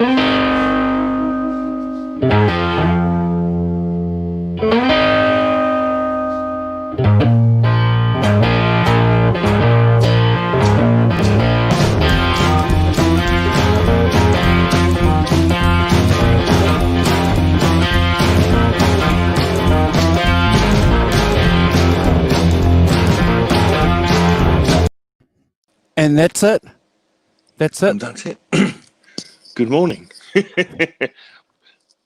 And that's it. That's it. And that's it. Good morning.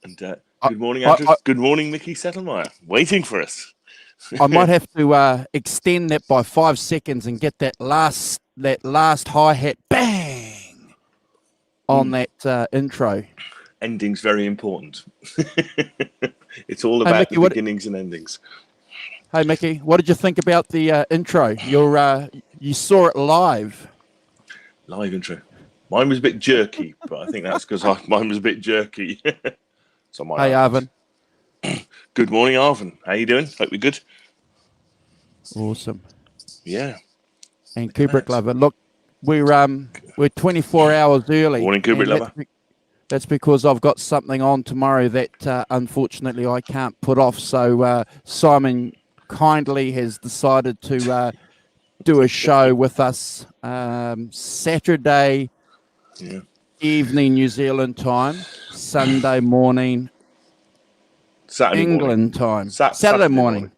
And good morning, Andrew. Good morning, Mickey Settlemyer. Waiting for us. I might have to extend that by 5 seconds and get that last hi-hat bang on that intro. Ending's very important. It's all about Mickey, the beginnings and endings. Hey, Mickey, what did you think about the intro? You saw it live. Live intro. Mine was a bit jerky, but I think that's because mine was a bit jerky. So hey, Arvin. Good morning, Arvin. How you doing? Hope you're good. Awesome. Yeah. And Kubrick Lover. Look, we're 24 hours early. Morning, Kubrick Lover. That's because I've got something on tomorrow that unfortunately I can't put off. So Simon kindly has decided to do a show with us Saturday evening New Zealand time, Sunday morning Saturday England morning. time. Saturday morning.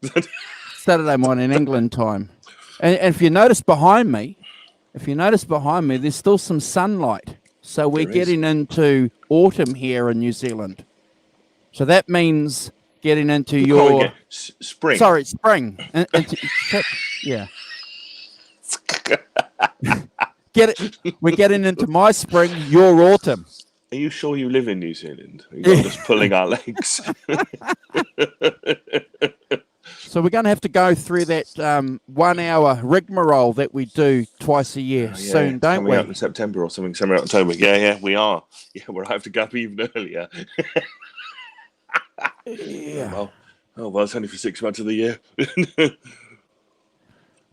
Saturday morning England time. And if you notice behind me, there's still some sunlight. So we're getting into autumn here in New Zealand. So that means getting into your spring. Sorry, spring. Yeah. We're getting into my spring, your autumn. Are you sure you live in New Zealand? You're not just pulling our legs. So we're going to have to go through that 1 hour rigmarole that we do twice a year soon, don't we? Coming out in September or something, somewhere in October. Yeah, we are. Yeah, we'll have to go up even earlier. Yeah. Well, it's only for 6 months of the year.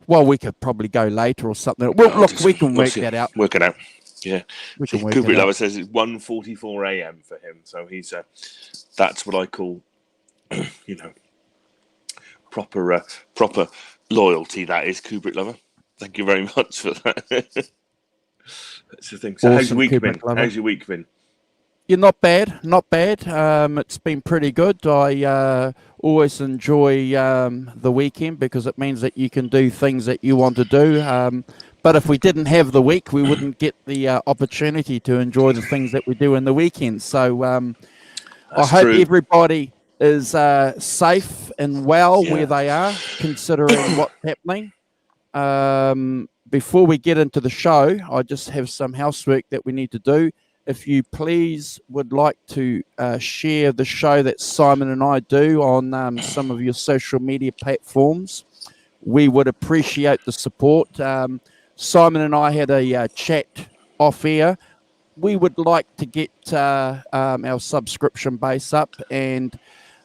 Well, we could probably go later or something. Well, look, we can work that out. Work it out. Yeah. Kubrick Lover says it's 1:44 a.m. for him. So he's that's what I call, proper loyalty. That is Kubrick Lover. Thank you very much for that. That's the thing. So awesome, how's your week Kubrick been? Lover. How's your week been? Yeah, not bad. It's been pretty good. I always enjoy the weekend because it means that you can do things that you want to do. But if we didn't have the week, we wouldn't get the opportunity to enjoy the things that we do in the weekend. So I hope everybody is safe and well where they are, considering what's happening. Before we get into the show, I just have some housework that we need to do. If you please would like to share the show that Simon and I do on some of your social media platforms, we would appreciate the support. Simon and I had a chat off air. We would like to get our subscription base up, and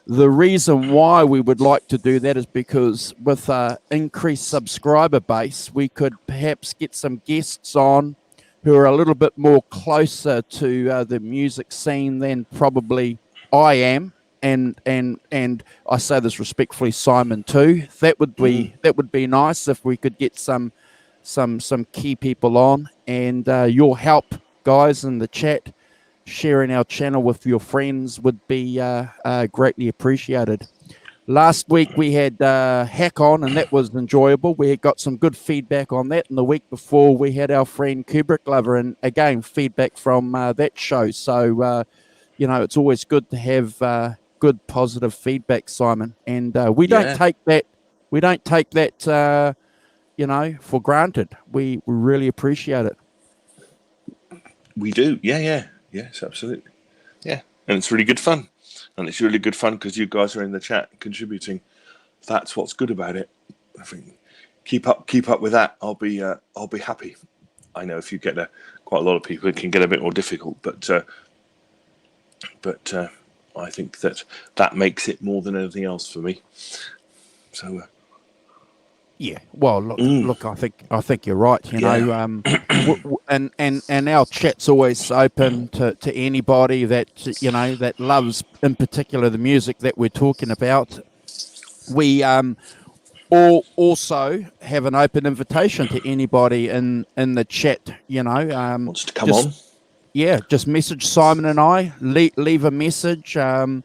the reason why we would like to do that is because with an increased subscriber base, we could perhaps get some guests on who are a little bit more closer to the music scene than probably I am, and I say this respectfully, Simon too. That would be nice if we could get some key people on, and your help, guys, in the chat, sharing our channel with your friends would be greatly appreciated. Last week we had Hack on, and that was enjoyable. We had got some good feedback on that. And the week before we had our friend Kubrick Lover, and again, feedback from that show. So, it's always good to have good, positive feedback, Simon. And we don't take that for granted. We really appreciate it. We do. Yes, absolutely. Yeah. And it's really good fun. And it's really good fun because you guys are in the chat contributing. That's what's good about it. I think keep up with that. I'll be happy. I know if you get quite a lot of people, it can get a bit more difficult. But I think that makes it more than anything else for me. So Yeah, well, look. I think you're right. You know, and our chat's always open to anybody that that loves, in particular, the music that we're talking about. We all also have an open invitation to anybody in the chat. Wants to come on? Yeah, just message Simon and I. Leave a message. And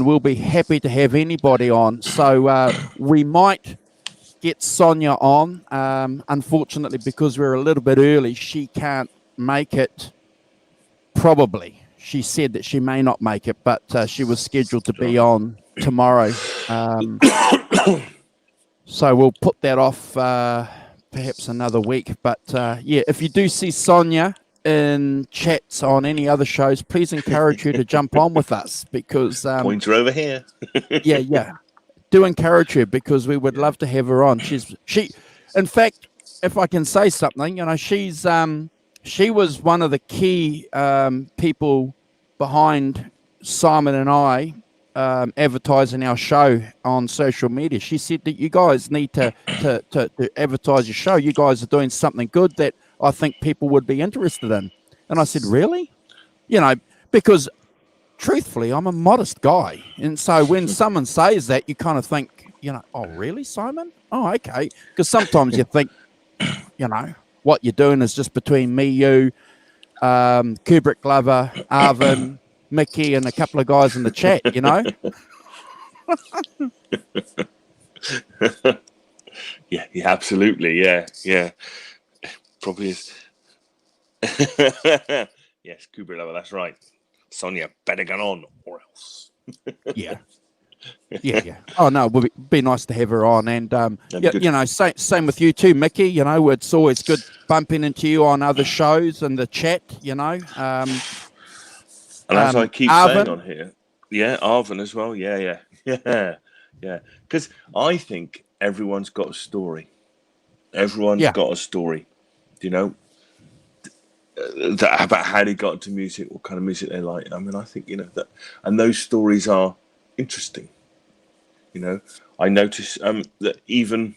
we'll be happy to have anybody on. So we might get Sonia on. Unfortunately, because we're a little bit early, she can't make it. Probably. She said that she may not make it, but she was scheduled to be on tomorrow. So we'll put that off perhaps another week. But yeah, if you do see Sonia in chats on any other shows, please encourage her to jump on with us, because Pointer over here. yeah. Do encourage her, because we would love to have her on. In fact, if I can say something, she was one of the key people behind Simon and I advertising our show on social media. She said that you guys need to advertise your show. You guys are doing something good that I think people would be interested in. And I said, really? Because truthfully, I'm a modest guy. And so when someone says that, you kind of think, oh, really, Simon? Oh, okay. Because sometimes you think, what you're doing is just between me, you, Kubrick Glover, Arvin, Mickey, and a couple of guys in the chat, Yeah, absolutely. Yeah. Probably is. Yes, Kubrick Lover, that's right. Sonia, better get on or else. Yeah. Oh, no, it would be nice to have her on. And, same with you too, Mickey. It's always good bumping into you on other shows and the chat, And as I keep saying on here, yeah, Arvin as well. Yeah. Because I think everyone's got a story. Everyone's got a story, about how they got into music, what kind of music they like. I mean, I think, that, and those stories are interesting. I notice that even,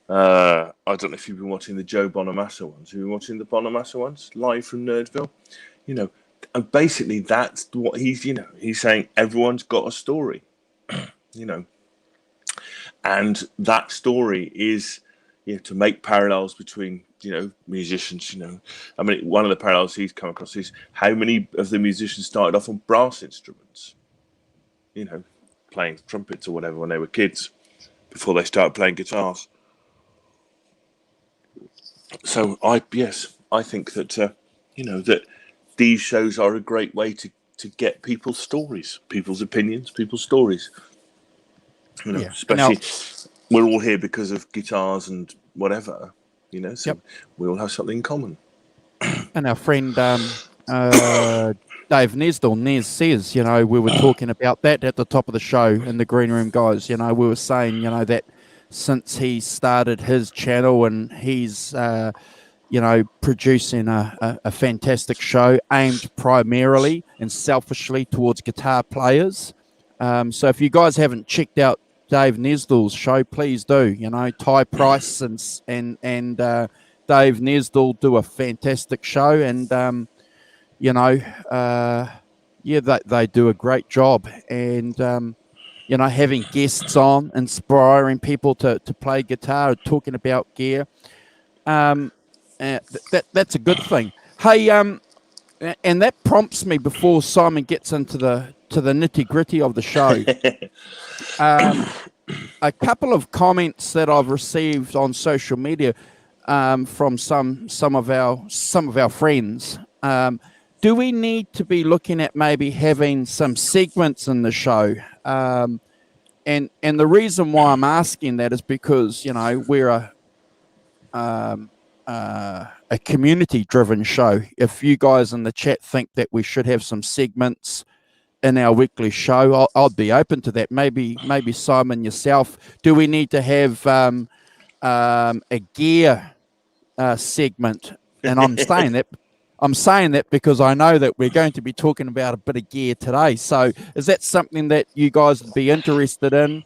I don't know if you've been watching the Joe Bonamassa ones. Have you been watching the Bonamassa ones live from Nerdville? And basically that's what he's saying. Everyone's got a story, and that story is, to make parallels between, musicians, I mean, one of the parallels he's come across is how many of the musicians started off on brass instruments, playing trumpets or whatever when they were kids before they started playing guitars. So I think that, that these shows are a great way to get people's stories, people's opinions, people's stories. Especially we're all here because of guitars and whatever, so we all have something in common. And our friend Dave Nesdell, Nez says, we were talking about that at the top of the show in the Green Room, guys. We were saying, that since he started his channel and he's, producing a fantastic show aimed primarily and selfishly towards guitar players. So if you guys haven't checked out Dave Nesdell's show, please do. Ty Price and Dave Nesdell do a fantastic show, and they do a great job. And having guests on, inspiring people to play guitar, talking about gear, that's a good thing. Hey, and that prompts me, before Simon gets into the nitty gritty of the show. A couple of comments that I've received on social media from some of our friends. Do we need to be looking at maybe having some segments in the show? And the reason why I'm asking that is because we're a community-driven show. If you guys in the chat think that we should have some segments in our weekly show, I'd be open to that. Maybe Simon, yourself, do we need to have a gear segment? And I'm saying that because I know that we're going to be talking about a bit of gear today. So is that something that you guys would be interested in?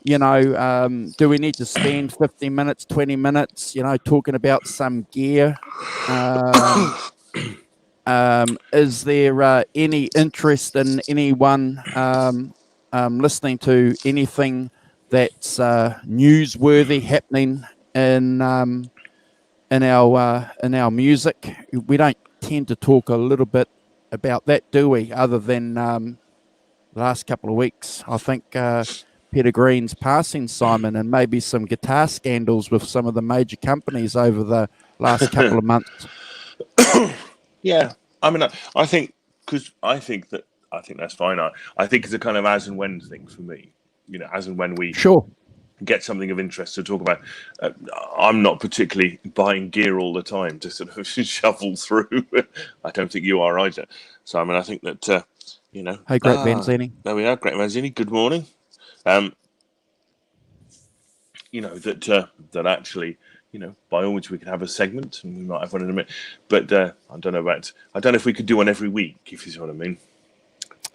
do we need to spend 15 minutes, 20 minutes, talking about some gear? Is there any interest in anyone listening to anything that's newsworthy happening in our music? We don't tend to talk a little bit about that, do we? Other than the last couple of weeks, I think Peter Green's passing, Simon, and maybe some guitar scandals with some of the major companies over the last couple of months. Yeah, I mean, I think that's fine. I think it's a kind of as and when thing for me. As and when we Sure get something of interest to talk about. I'm not particularly buying gear all the time to sort of shuffle through. I don't think you are either. So I think that Hey, Great Vanzini. There we are, Great Vanzini. Good morning. That actually, by all means we can have a segment, and we might have one in a minute. But I don't know if we could do one every week, if you see what I mean.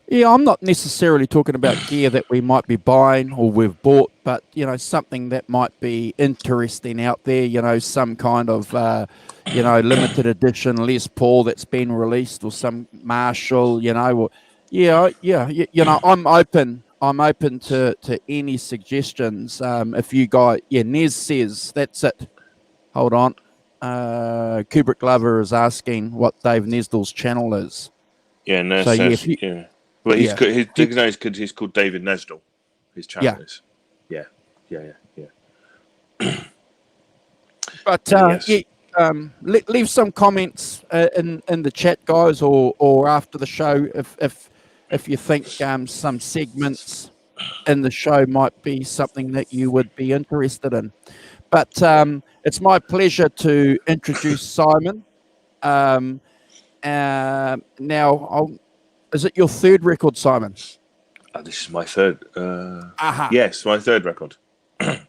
Yeah, I'm not necessarily talking about gear that we might be buying or we've bought, but something that might be interesting out there. Some kind of limited edition Les Paul that's been released, or some Marshall. I'm open. I'm open to any suggestions. If you guys, Nez says that's it. Hold on. Kubrick Glover is asking what Dave Nesdall's channel is. Yeah, Nez says, yeah. Well, he's called David Nesdall. His channel is. Yeah. But yes. leave some comments in the chat, guys, or after the show if you think some segments in the show might be something that you would be interested in. But it's my pleasure to introduce Simon. Now, is it your third record, Simon? This is my third. Yes, my third record. Okay.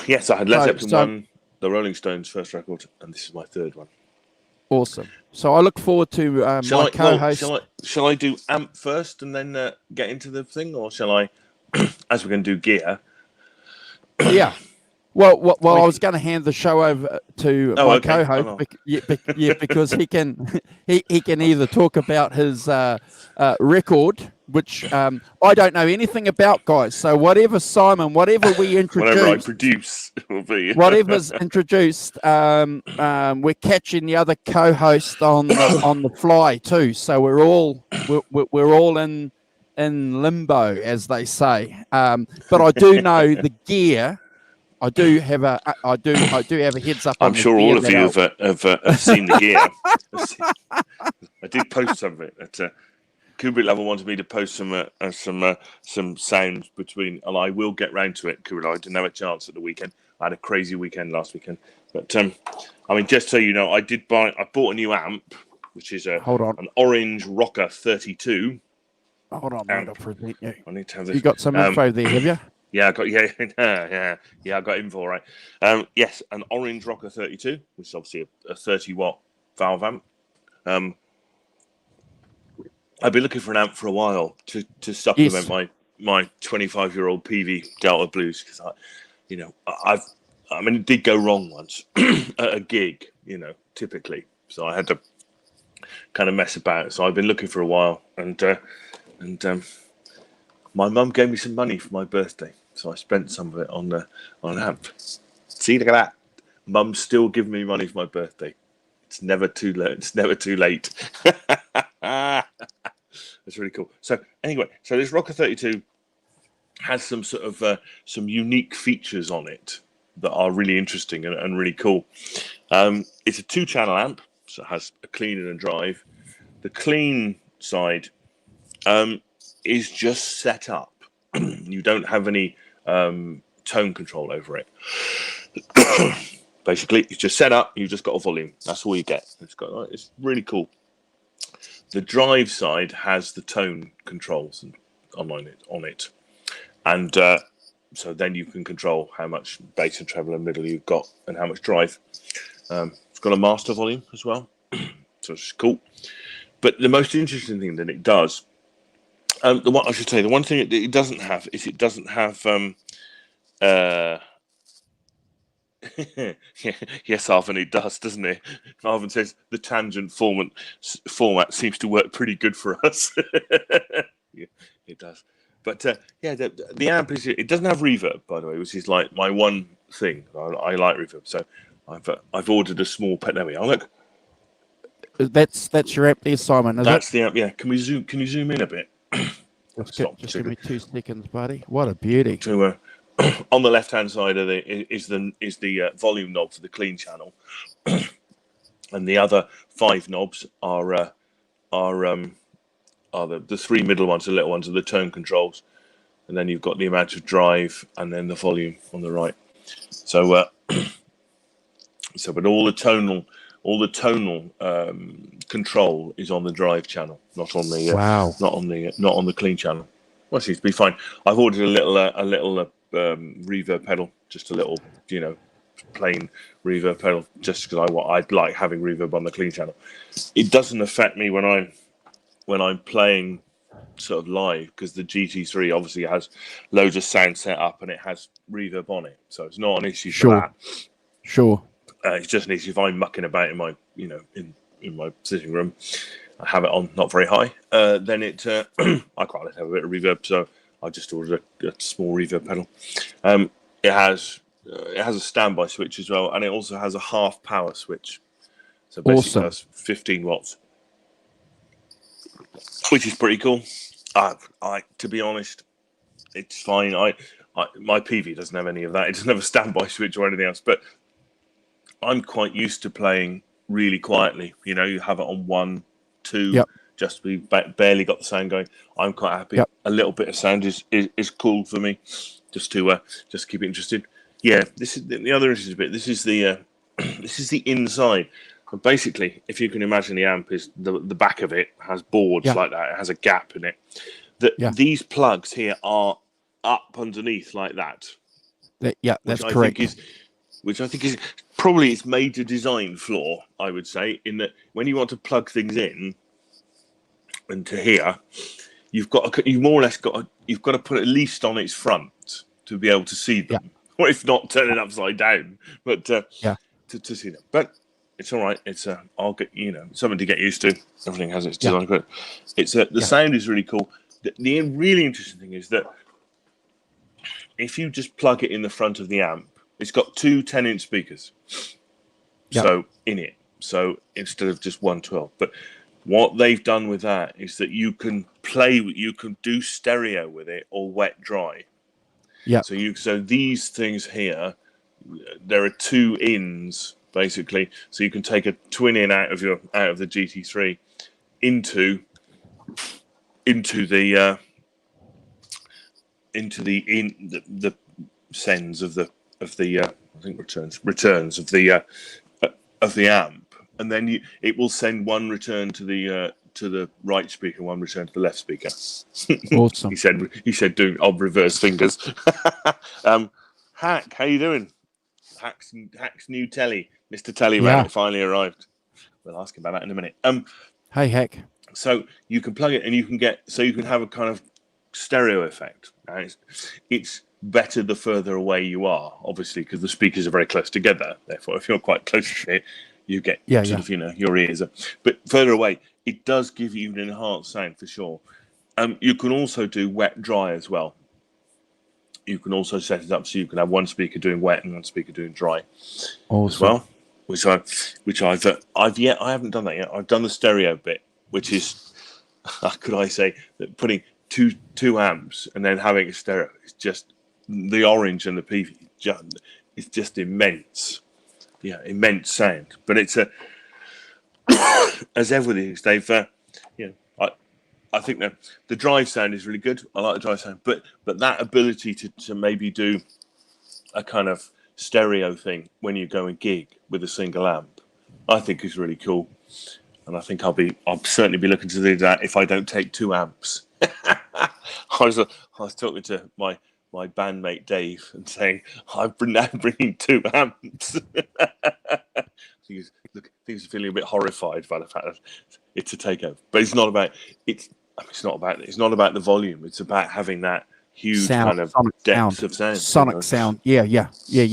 Yes, I had Led Zeppelin 1, the Rolling Stones' first record, and this is my third one. Awesome. So I look forward to my co-host. Shall I do amp first and then get into the thing, or shall I, as we're going to do gear? Yeah. Well, I was going to hand the show over to my co-host, because he can either talk about his record, which I don't know anything about, guys. So whatever we introduce, whatever I produce will be whatever's introduced. We're catching the other co-host on the fly too. So we're all in limbo, as they say. But I do know the gear. I do have a heads up. I'm sure all of you have seen the gear. I did post some of it. Kubrick Level wanted me to post some sounds between, and I will get round to it. Kubrick, I didn't have a chance at the weekend. I had a crazy weekend last weekend. But just so you know, I bought a new amp, which is an orange Rocker 32. Hold on, I need to have this. You got some info there, have you? Yeah, I got I got info, right. Yes, an orange Rocker 32, which is obviously a 30-watt valve amp. I've been looking for an amp for a while to supplement my 25-year-old PV Delta Blues, because it did go wrong once at a gig, typically. So I had to kind of mess about. So I've been looking for a while, and my mum gave me some money for my birthday, so I spent some of it on an amp. See, look at that. Mum's still giving me money for my birthday. It's never too late. It's never too late. That's really cool. So anyway, this Rocker 32 has some sort of some unique features on it that are really interesting and really cool. It's a 2-channel amp, so it has a clean and a drive. The clean side is just set up. You don't have any tone control over it. Basically, it's just set up. You've just got a volume. That's all you get. It's really cool. The drive side has the tone controls on it, and so then you can control how much bass and treble and middle you've got and how much drive. It's got a master volume as well, so it's cool. But the most interesting thing that it does The one I should say, the one thing it doesn't have is it doesn't have. Uh, yes, Arvin, it does, doesn't it? Arvin says the tangent format seems to work pretty good for us. Yeah, it does. But yeah, the amp it doesn't have reverb, by the way, which is like my one thing. I like reverb, so I've ordered a small pet. There we are. Look, That's your app there, Simon, is that's it? the amp. Yeah, can you zoom in a bit? Just give me 2 seconds, buddy. What a beauty. To on the left-hand side of is the volume knob for the clean channel, and the other 5 knobs are the 3 middle ones, the little ones, are the tone controls, and then you've got the amount of drive, and then the volume on the right. So, but all the tonal control is on the drive channel, not on the Wow. not on the clean channel. Well, it seems to be fine. I've ordered a little reverb pedal, just a little, plain reverb pedal, just because I'd like having reverb on the clean channel. It doesn't affect me when I'm playing sort of live, because the GT3 obviously has loads of sound set up and it has reverb on it, so it's not an issue for that. Sure. It's just an issue if I'm mucking about in my in my sitting room. I have it on not very high. Then it I quite like to have a bit of reverb, so I just ordered a small reverb pedal. It has a standby switch as well, and it also has a half power switch. So basically, that's 15 watts, which is pretty cool. To be honest, it's fine. My PV doesn't have any of that. It doesn't have a standby switch or anything else. But I'm quite used to playing really quietly. You have it on 1, 2, Yep. just we barely got the sound going. I'm quite happy. Yep. A little bit of sound is cool for me, just to keep it interested. Yeah, this is the other interesting bit. This is the this is the inside. But basically, if you can imagine, the amp is the back of it has boards like that. It has a gap in it. These plugs here are up underneath like that. That's correct. Which I think is probably its major design flaw, I would say, in that when you want to plug things in into here, you've more or less got to put it at least on its front to be able to see them, or if not, turn it upside down. But to see them. But it's all right. It's I'll get something to get used to. Everything has its design, but it's the sound is really cool. The really interesting thing is that if you just plug it in the front of the amp, it's got 2 10-inch speakers. So in it, so instead of just 1 12. But what they've done with that is that you can do stereo with it or wet dry. Yeah. So these things here, there are 2 ins basically. So you can take a twin in out of the GT3 into the sends of the I think returns of the amp, and then it will send one return to the right speaker, one return to the left speaker. Awesome. he said doing odd reverse fingers. Hack, how you doing? Hack's new telly, Mr. Tellyman, it finally arrived. We'll ask him about that in a minute. Hey, Hack. So you can plug it and you can have a kind of stereo effect. It's better the further away you are, obviously, because the speakers are very close together. Therefore, if you're quite close to it, you get your ears. But further away, it does give you an enhanced sound for sure. You can also do wet dry as well. You can also set it up so you can have one speaker doing wet and one speaker doing dry as well. I haven't done that yet. I've done the stereo bit, which is, could I say that putting two amps and then having a stereo is just the orange and the PV. It's just immense. Yeah, immense sound. But it's as everything, they've I think that the drive sound is really good. I like the drive sound, but that ability to maybe do a kind of stereo thing when you go and gig with a single amp, I think is really cool. And I think I'll certainly be looking to do that if I don't take 2 amps. I was talking to my bandmate Dave and saying I'm now bringing 2 amps. He was feeling a bit horrified by the fact that it's a takeover, but it's not about it's not about the volume. It's about having that huge kind of sonic depth of sound. sonic sound. Yeah.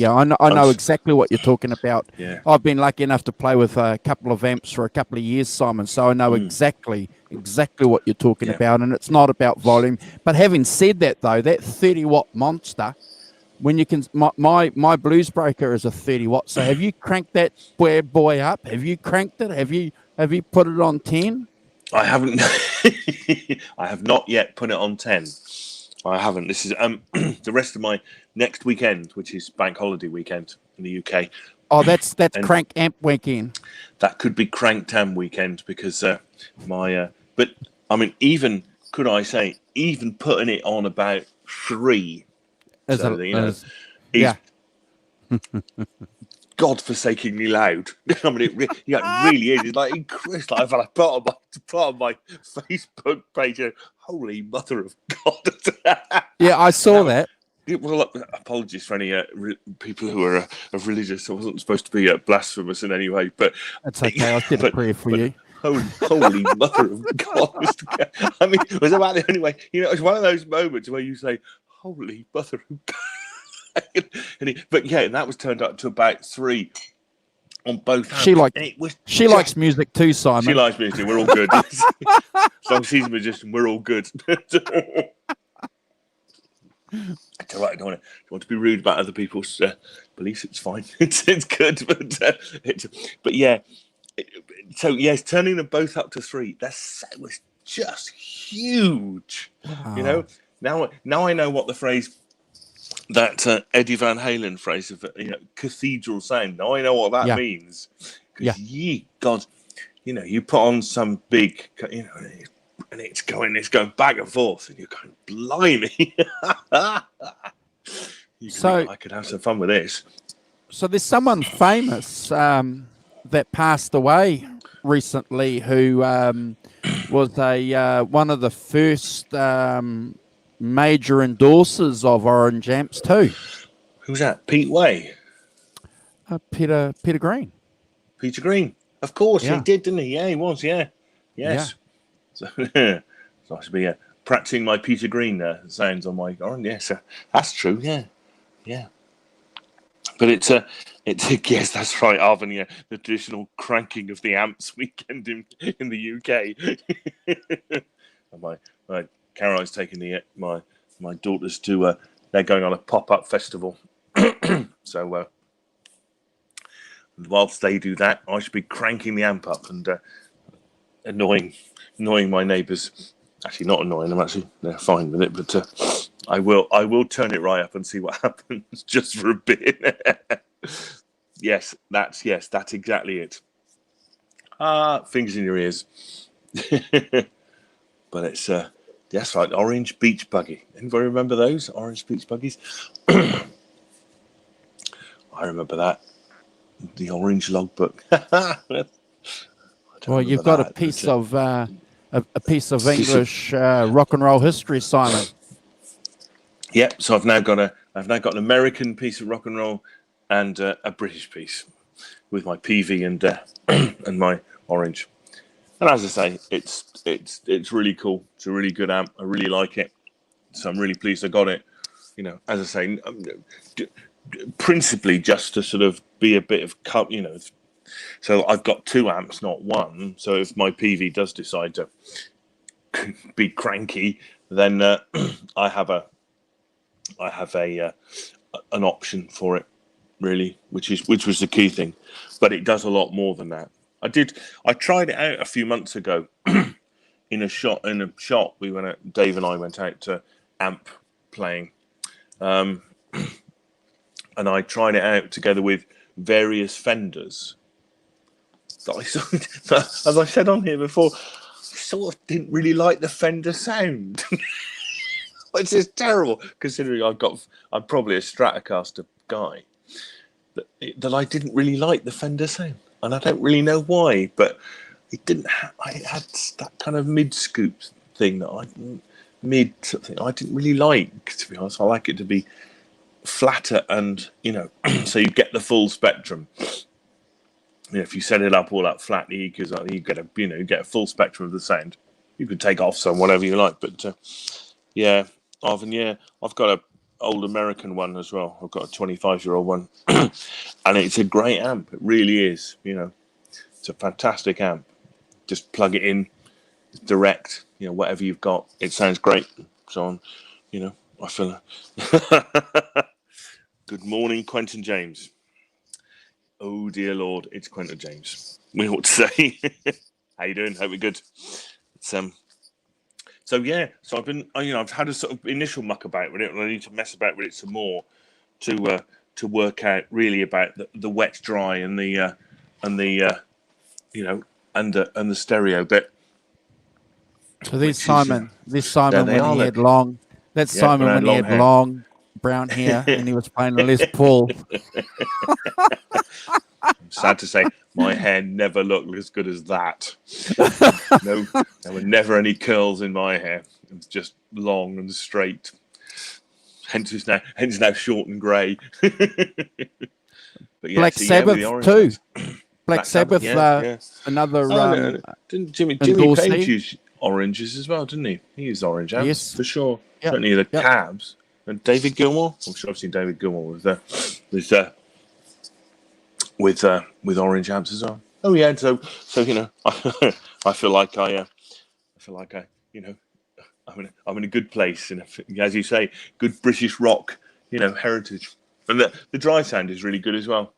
I know exactly what you're talking about. Yeah. I've been lucky enough to play with a couple of amps for a couple of years, Simon, so I know exactly what you're talking about, and it's not about volume. But having said that, though, that 30-watt monster, when you can, my Blues Breaker is a 30-watt. So have you cranked that boy up? Have you cranked it? Have you put it on 10? I haven't. I have not yet put it on 10. I haven't. This is the rest of my next weekend, which is bank holiday weekend in the UK. Oh, that's crank amp weekend. That could be cranked amp weekend because but I mean, even putting it on about 3, yeah. godforsakingly loud. I mean, it really is. It's like incredible. I've had a part of my Facebook page. Holy mother of God! Yeah, I saw that. Well, apologies for any people who are religious. I wasn't supposed to be blasphemous in any way, but that's okay. I did a prayer for you. Holy mother of God! I mean, it was about the only way. It's one of those moments where you say, "Holy mother of God." But yeah, and that was turned up to about 3 on both hands. She likes music too, Simon. She likes music. We're all good. As long as she's a magician, we're all good. It's all right. I don't want to be rude about other people's beliefs. It's fine. It's good. But yeah. So yes, turning them both up to 3. That was just huge. Wow. Now I know what the phrase. That Eddie Van Halen phrase of cathedral sound. Now I know what that means. Yeah. God, you put on some big, and it's going back and forth, and you're going, blimey. I could have some fun with this. So there's someone famous that passed away recently who was one of the first. Major endorsers of Orange amps too. Who's that? Pete Way? Peter Green. Peter Green. Of course, he did, didn't he? Yeah, he was, yeah. Yes. Yeah. So I should be practicing my Peter Green sounds on my Orange. Yes, that's true, yeah. But it's yes, that's right, Arvin, yeah. The traditional cranking of the amps weekend in the UK. And my Caroline's taking my daughters to. They're going on a pop-up festival, so whilst they do that, I should be cranking the amp up and annoying my neighbours. Actually, not annoying them. Actually, they're fine with it. But I will turn it right up and see what happens just for a bit. Yes, that's exactly it. Fingers in your ears. But it's. That's right, Orange Beach Buggy. Anybody remember those Orange Beach Buggies? I remember that. The Orange Logbook. Well, you've got a piece of English rock and roll history, Simon. Yep. So I've now got an American piece of rock and roll and a British piece with my PV and my Orange. And as I say, it's really cool. It's a really good amp. I really like it. So I'm really pleased I got it. As I say, principally just to sort of be a bit of So I've got 2 amps, not 1. So if my PV does decide to be cranky, then I have an option for it, really, which was the key thing. But it does a lot more than that. I tried it out a few months ago in a shop. Dave and I went out to amp playing, and I tried it out together with various Fenders. As I said on here before, I sort of didn't really like the Fender sound. Which is terrible, considering I'm probably a Stratocaster guy. That I didn't really like the Fender sound. And I don't really know why, but it didn't. I had that kind of mid-scoop thing that I didn't really like. To be honest, I like it to be flatter and so you get the full spectrum. If you set it up all up flat, you get a full spectrum of the sound. you can take off some, whatever you like. But yeah, Arvin, yeah, I've got a old American one as well. I've got a 25-year-old one, and it's a great amp. It really is. You know, it's a fantastic amp. Just plug it in, direct. You know, whatever you've got, it sounds great. So on, you know, I feel. Good morning, Quentin James. Oh dear Lord, it's Quentin James. We ought to say, how you doing? Hope you're good. It's, so yeah, so I've been, you know, I've had a sort of initial muck about with it, and I need to mess about with it some more to work out really about the wet dry and the you know, and the stereo bit. So there's Simon. There's Simon they when are, he look. had long. That's Yeah, Simon when I when had he long had hair. long brown hair and he was playing Les Paul. I'm sad to say, my hair never looked as good as that. No, there were never any curls in my hair. It was just long and straight. Hence it's now short and grey. But yeah, Black so, Sabbath with the orange too. ones. Black Sabbath, yeah. another Oh, no. Didn't Jimmy endorsee? Page use oranges as well, didn't he? He used orange amps, Yes. for sure. Yep. Certainly the Yep. cabs. And David Gilmour, I'm sure I've seen David Gilmour with orange amps as well. Oh yeah, so you know, I feel like I you know, I'm in a good place, and as you say, good British rock, you know, heritage, and the dry sound is really good as well.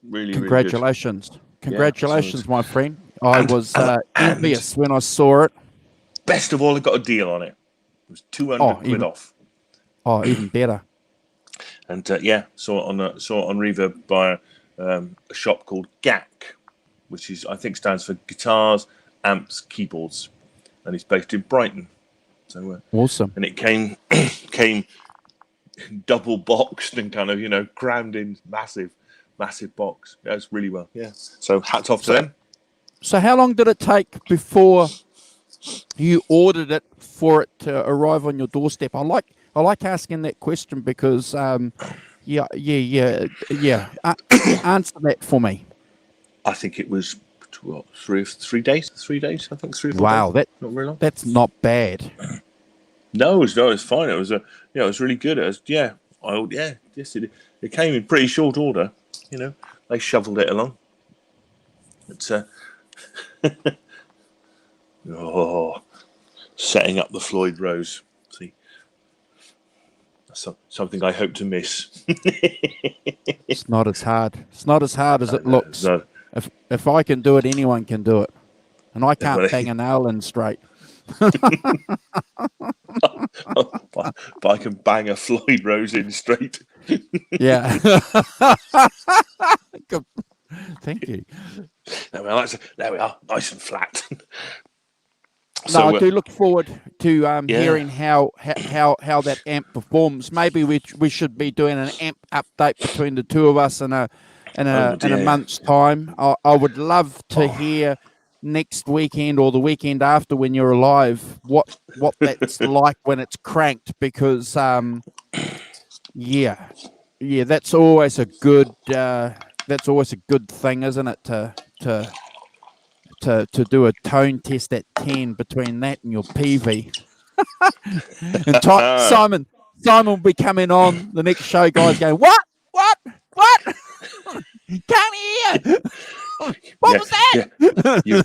Really, Congratulations. really good. Congratulations, Yeah, my friend. I was envious when I saw it. Best of all, I got a deal on it. It was 200 quid off. Oh, even better. And yeah, saw it on Reverb by a shop called GAC, which I think stands for Guitars, Amps, Keyboards, and it's based in Brighton. So awesome. And it came double boxed and kind of, you know, crammed in massive box. That was really well. Yeah. So hats off to them. So how long did it take before you ordered it for it to arrive on your doorstep? I like asking that question because yeah. Answer that for me. I think it was what, 3 days. 3 days. I think 3 or 4 wow, days. Not very long. That's not bad. No, it was fine. It was it was really good. It was yes, it came in pretty short order. You know, they shoveled it along. It's setting up the Floyd Rose. See, that's something I hope to miss. It's not as hard. It's not as hard as it looks. No. If I can do it, anyone can do it, and I can't bang a nail in straight. But I can bang a Floyd Rose in straight. Yeah. Good. Thank you. There we are, nice and flat. I do look forward to hearing how that amp performs. Maybe we should be doing an amp update between the two of us in a month's time. I would love to hear next weekend or the weekend after when you're alive what that's like when it's cranked, because that's always a good thing, isn't it, to do a tone test at 10 between that and your PV. And Simon will be coming on the next show, guys, going, what come here. What was that? Yeah.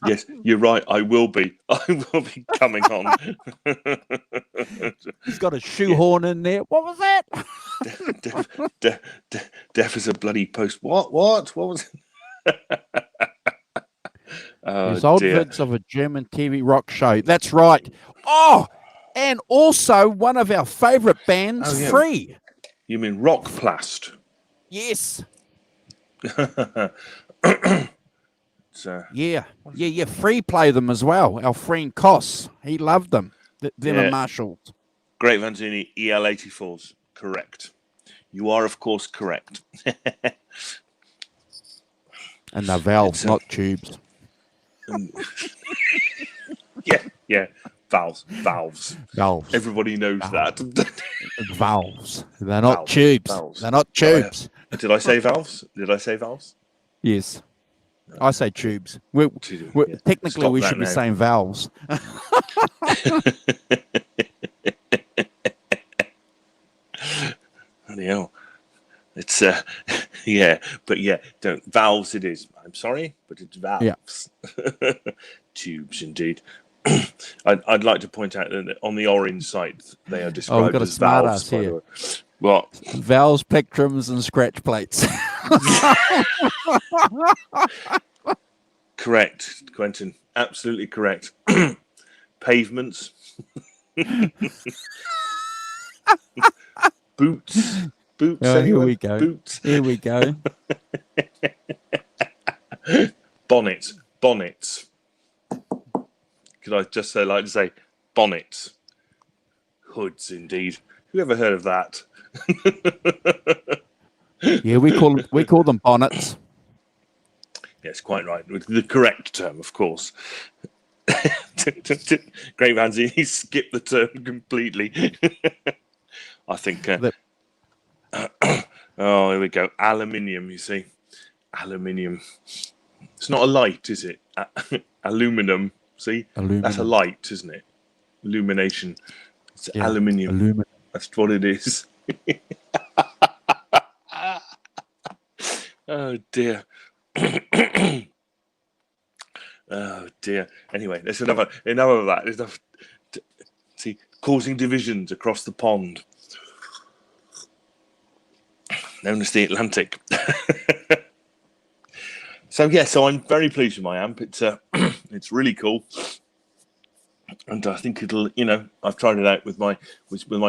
Yes, you're right. I will be coming on. He's got a shoehorn in there. What was that? Deaf as a bloody post. What was it? There's old vids of a German TV rock show. That's right. Oh, and also one of our favourite bands, Free. You mean Rockplast? Yes. Yeah. Free play them as well. Our friend Koss, he loved them. Them and Marshalls. Great Vanzini EL84s. Correct. You are, of course, correct. And they're valves, not tubes. Yeah. Valves. Everybody knows that. Valves. They're not tubes. Valves. They're not tubes. Did I say valves? Yes. I say tubes. Yeah. Technically, Stop we that should be now. saying valves. Bloody hell. It's yeah, but yeah, don't valves. It is. I'm sorry, but it's valves. Tubes, indeed. I'd like to point out that on the Orange site they are described got a as smart valves. ass By here. the way, what? Valves, plectrums, and scratch plates. Correct, Quentin. Absolutely correct. Pavements. Boots. Boots. Oh, here Anyone? we go. Boots. Here we go. Bonnets. Bonnets. Could I just like to say bonnets? Hoods, indeed. Who ever heard of that? Yeah, we call them bonnets. Yes, quite right. With the correct term, of course. Great Vanzi, he skipped the term completely. I think. Oh, here we go. Aluminium. You see, aluminium. It's not a light, is it? Aluminum. See, that's a light, isn't it? Illumination. It's aluminium. Aluminum. That's what it is. Oh dear. Oh dear. Anyway, there's enough of that. There's enough. See, causing divisions across the pond, known as the Atlantic. So I'm very pleased with my amp. It's really cool, and I think it'll. I've tried it out with my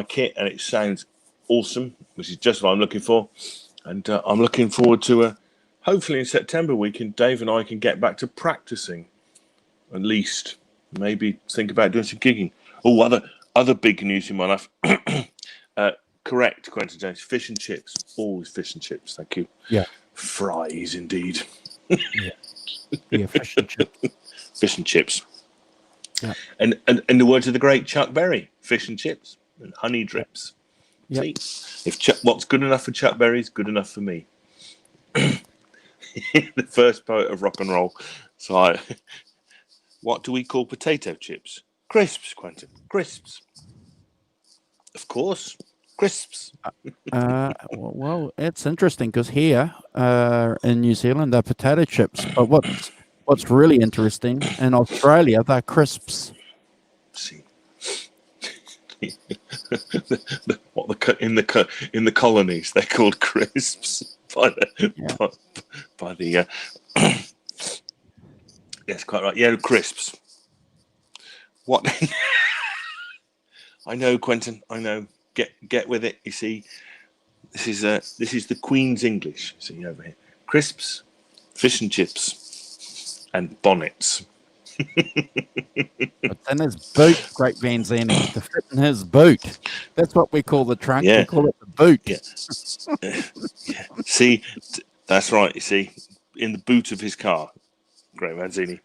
kit, and it sounds awesome, which is just what I'm looking for. And I'm looking forward to hopefully in September Dave and I can get back to practicing. At least maybe think about doing some gigging. Oh, other big news in my life. Correct, Quentin James. Fish and chips. Always fish and chips. Thank you. Yeah. Fries, indeed. Yeah, fish and chips. Fish and chips. Yeah. And in the words of the great Chuck Berry, fish and chips and honey drips. Yep. See, what's good enough for Chuck Berry is good enough for me. The first poet of rock and roll. So what do we call potato chips? Crisps, Quentin. Crisps. Of course. Crisps. Well, it's interesting because here in New Zealand they're potato chips, but what's really interesting in Australia they're crisps. See, in the colonies they're called crisps by the yes, quite right. Yeah, crisps. What? I know, Quentin. I know. Get with it. You see, this is the Queen's English. See over here: crisps, fish and chips, and bonnets. It's in his boot, Great Vanzini, to fit in his boot. That's what we call the trunk. Yeah. We call it the boot. Yeah. Yeah. See, that's right. You see, in the boot of his car, Great Vanzini.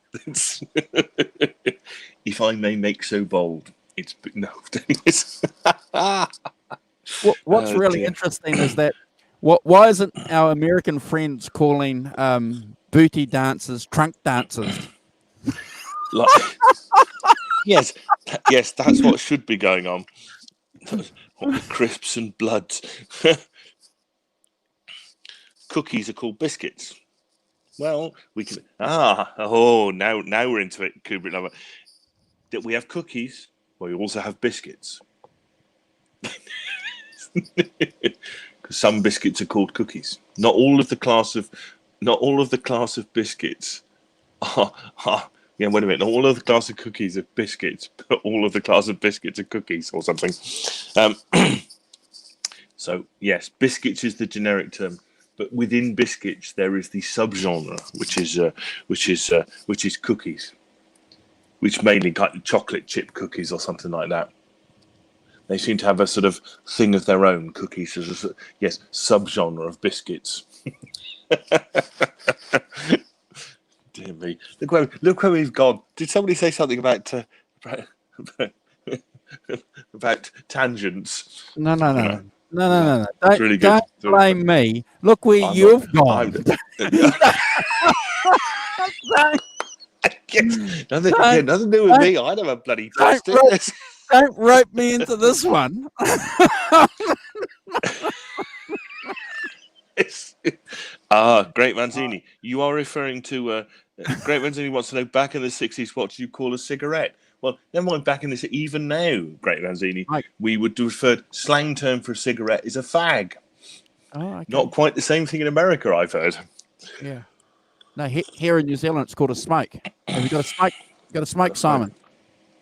If I may make so bold, it's no. What's really interesting is that why isn't our American friends calling booty dancers trunk dancers? Yes, that's what should be going on. All the crisps and bloods. Cookies are called biscuits. Well, we can. Now we're into it, Kubrick lover. That we have cookies, but we also have biscuits. Because some biscuits are called cookies. Not all of the class of biscuits are. Yeah, wait a minute. Not all of the class of cookies are biscuits, but all of the class of biscuits are cookies or something. So yes, biscuits is the generic term, but within biscuits there is the subgenre, which is cookies, which mainly like chocolate chip cookies or something like that. They seem to have a sort of thing of their own. Cookies as a subgenre of biscuits. Dear me! Look where we've gone. Did somebody say something about tangents? No. Don't Really good. blame me. Look where you've gone. don't, Yes, nothing, don't, yeah, nothing to do with don't, me. I never bloody don't, pressed it. don't rope me into this one. Great Manzini. You are referring to Great Manzini wants to know, back in the 60s, what do you call a cigarette? Well, never mind back in this, even now, Great Manzini, Right. we would refer, slang term for a cigarette is a fag. Oh, okay. Not quite the same thing in America, I've heard. Yeah. No, here in New Zealand, it's called a smoke. Have you got a smoke? Got a smoke, Simon?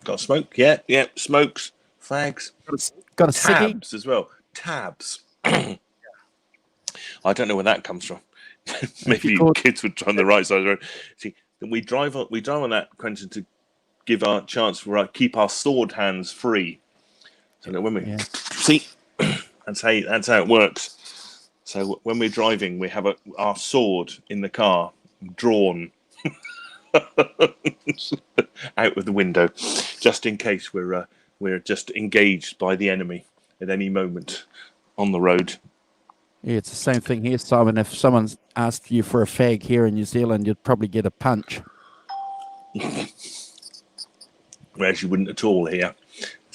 Got a smoke? Yeah, smokes, fags. Got a ciggy? Tabs as well. Tabs. I don't know where that comes from. Maybe kids would try on the right side of the road. See, we drive on that, Quentin, to give our chance for keep our sword hands free. So that when we see, that's how it works. So when we're driving, we have our sword in the car drawn out of the window, just in case we're just engaged by the enemy at any moment on the road. Yeah, it's the same thing here, Simon. If someone's asked you for a fag here in New Zealand, you'd probably get a punch. Whereas you wouldn't at all here.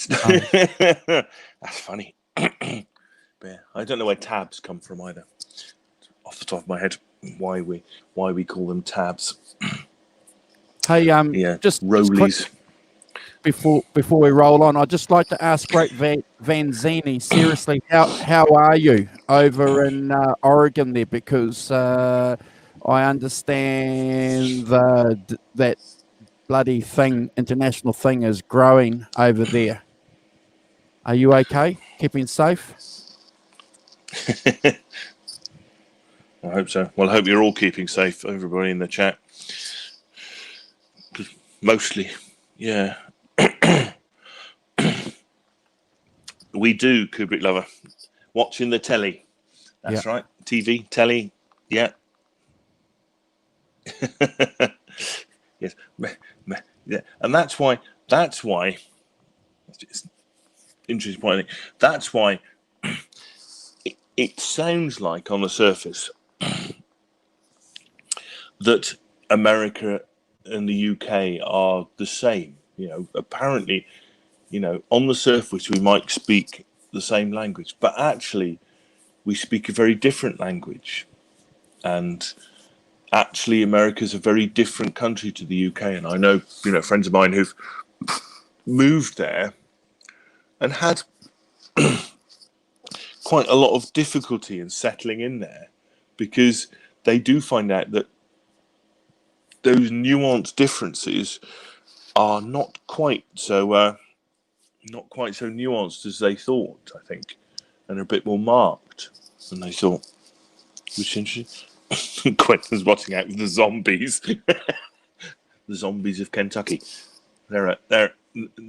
That's funny. But yeah, I don't know where tabs come from either. Off the top of my head, why we call them tabs. Hey, yeah, just rollies. Before we roll on, I'd just like to ask Great Vanzini, seriously, how are you over in Oregon there? Because I understand that bloody thing, international thing, is growing over there. Are you okay? Keeping safe? I hope so. Well, I hope you're all keeping safe, everybody in the chat. Mostly, yeah. We do, Kubrick lover. Watching the telly. That's right. TV, telly, yeah. Yes. Yeah. And that's why it's interesting point, I think. That's why it sounds like on the surface that America and the UK are the same. Apparently, on the surface we might speak the same language, but actually we speak a very different language. And actually America's a very different country to the UK. And I know, friends of mine who've moved there and had quite a lot of difficulty in settling in there, because they do find out that those nuanced differences are not quite so nuanced as they thought, I think, and are a bit more marked than they thought. Which is interesting. Quentin's watching out with the zombies. The zombies of Kentucky. There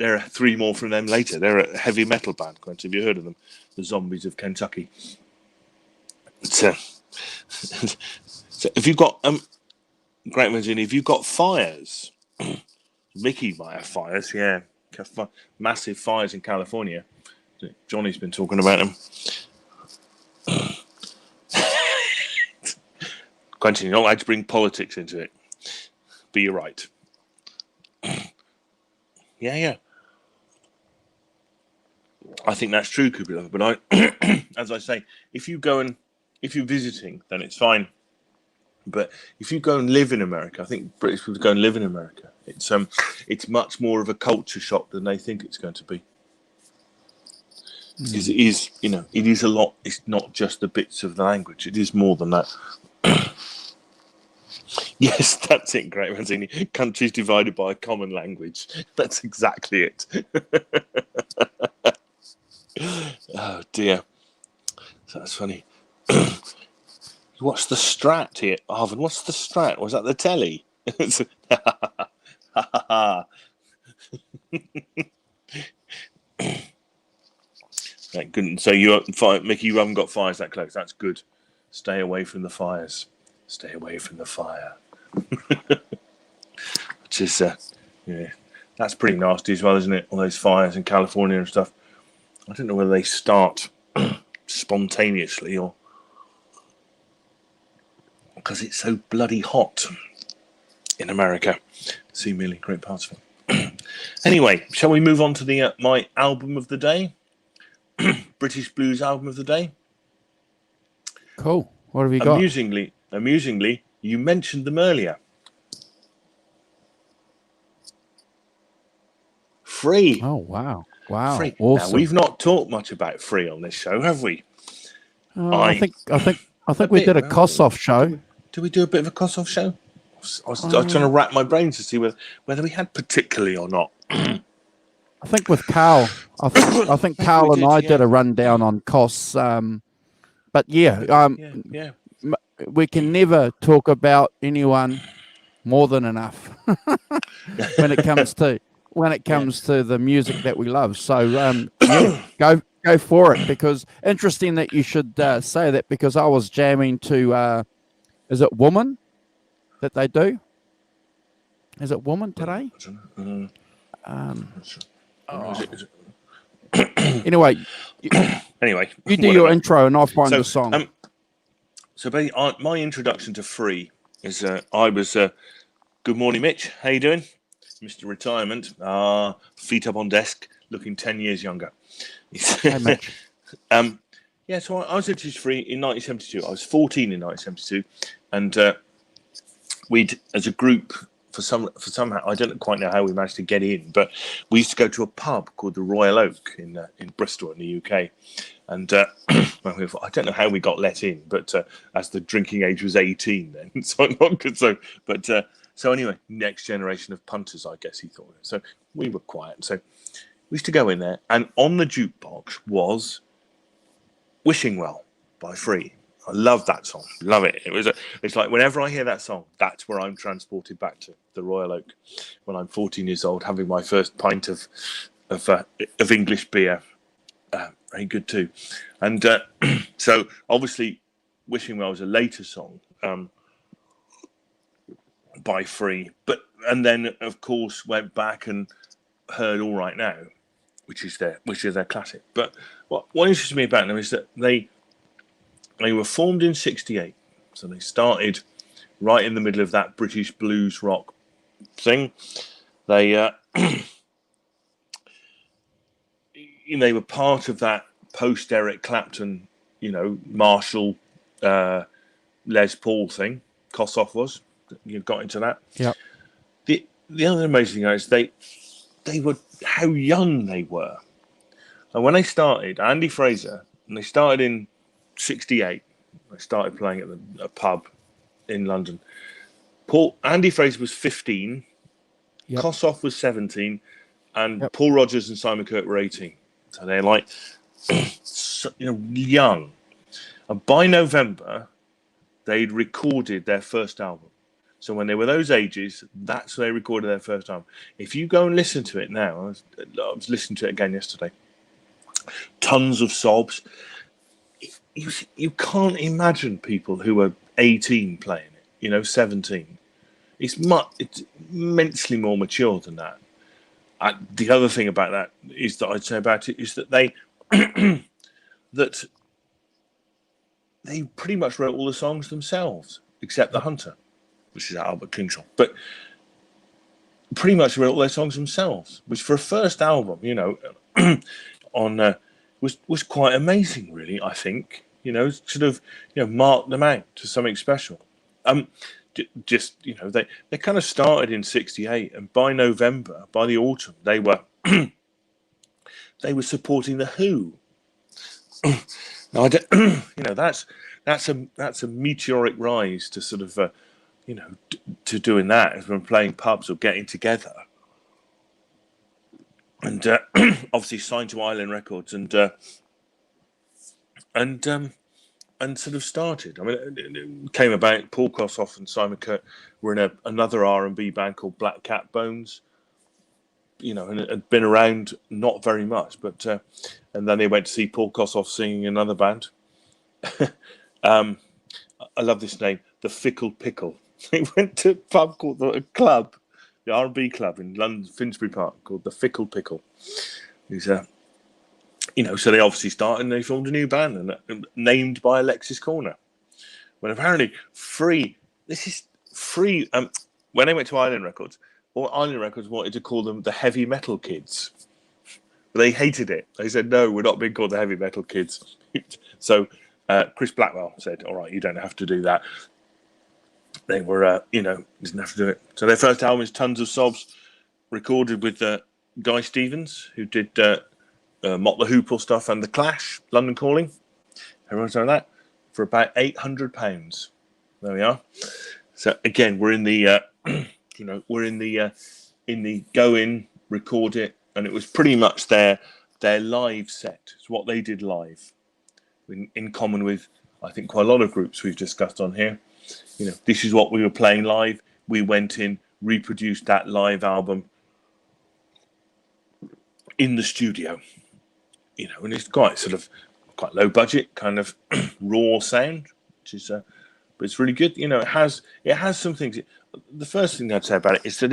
are three more from them later. They're a heavy metal band, Quentin. Have you heard of them? The Zombies of Kentucky. So if you've got Great Virginia, if you've got fires, Mickey might have fires, yeah. Massive fires in California. Johnny's been talking about them. Quentin, you're not allowed to bring politics into it. But you're right. Yeah. I think that's true, Cooper. But as I say, if you're visiting, then it's fine. But if you go and live in America, I think British people go and live in America. It's much more of a culture shock than they think it's going to be. Because it is, it is a lot. It's not just the bits of the language. It is more than that. Yes, that's it, Great Manzini. Countries divided by a common language. That's exactly it. Oh dear, that's funny. What's the Strat here, Arvin? What's the Strat? Was that the telly? Thank goodness. So Mickey, you haven't got fires that close. That's good. Stay away from the fires. Stay away from the fire. Which is, yeah, that's pretty nasty as well, isn't it? All those fires in California and stuff. I don't know whether they start spontaneously or because it's so bloody hot. in America. Seemingly great parts of it. Anyway, shall we move on to the my album of the day? British Blues album of the day. Cool. What have you got? Amusingly, you mentioned them earlier. Free. Oh, wow. Wow. Free. Awesome. Now, we've not talked much about Free on this show, have we? I think we did a Kossoff show. Did we do a bit of a Kossoff show? I was trying to wrap my brains to see whether we had particularly or not. I think with Carl, I think Carl and I did a rundown on Koss. But yeah, we can never talk about anyone more than enough when it comes to the music that we love. So go for it, because interesting that you should say that, because I was jamming to is it Woman that they do? Is it Woman today? Anyway, you do your intro and I'll find the song. So my introduction to Free is I was good morning, Mitch. How you doing, Mr. Retirement? Feet up on desk, looking 10 years younger. Hey, Mitch. Yeah, so I was introduced to Free in 1972. I was 14 in 1972, and we'd, as a group, for somehow, I don't quite know how we managed to get in, but we used to go to a pub called the Royal Oak in Bristol in the UK, and I don't know how we got let in, but as the drinking age was 18 then, so not good. So anyway, next generation of punters, I guess he thought. So we were quiet. So we used to go in there, and on the jukebox was Wishing Well by Free. I love that song. Love it. It's like whenever I hear that song, that's where I'm transported back to the Royal Oak when I'm 14 years old, having my first pint of English beer. Very good too. And so obviously Wishing Well was a later song by Free, and then of course went back and heard All Right Now, which is their classic. But what interests me about them is that they were formed in '68, so they started right in the middle of that British blues rock thing. They they were part of that post Eric Clapton, Marshall, Les Paul thing. Kossoff was. You got into that. Yeah. The other amazing thing is they were how young they were, and when they started, Andy Fraser, and they started in '68. I started playing at a pub in London. Andy Fraser was 15, yep. Kossoff was 17, and yep. Paul Rodgers and Simon Kirke were 18. So they're like, young. And by November, they'd recorded their first album. So when they were those ages, that's when they recorded their first album. If you go and listen to it now, I was listening to it again yesterday. Tons of sobs. You can't imagine people who are 18 playing it, 17. It's immensely more mature than that. The other thing about that is that I'd say about it is that they pretty much wrote all the songs themselves, except The Hunter, which is Albert King song. But pretty much wrote all their songs themselves, which for a first album, was quite amazing, really. I think sort of marked them out to something special. They kind of started in '68, and by November, by the autumn, they were supporting the Who. Now, that's a meteoric rise to sort of to doing that when playing pubs or getting together. And obviously signed to Island Records and sort of started. I mean, it came about. Paul Kossoff and Simon Kirke were in another R&B band called Black Cat Bones. And it had been around not very much, but and then they went to see Paul Kossoff singing in another band. I love this name, the Fickle Pickle. They went to a pub called the R&B club in London, Finsbury Park, called the Fickle Pickle. So they obviously started and they formed a new band and named by Alexis Corner. When apparently Free, this is Free. when they went to Island Records, or Island Records wanted to call them the Heavy Metal Kids. They hated it. They said, no, we're not being called the Heavy Metal Kids. So Chris Blackwell said, all right, you don't have to do that. They were, didn't have to do it. So their first album is Tons of Sobs, recorded with Guy Stevens, who did Mott the Hoople stuff and The Clash, London Calling. Everyone's done that for about £800. There we are. So again, we're in the, in the go in, record it, and it was pretty much their live set. It's what they did live, in common with, I think, quite a lot of groups we've discussed on here. This is what we were playing live. We went in, reproduced that live album in the studio. And it's quite low budget, kind of raw sound, which is, but it's really good. It has some things. The first thing I'd say about it is that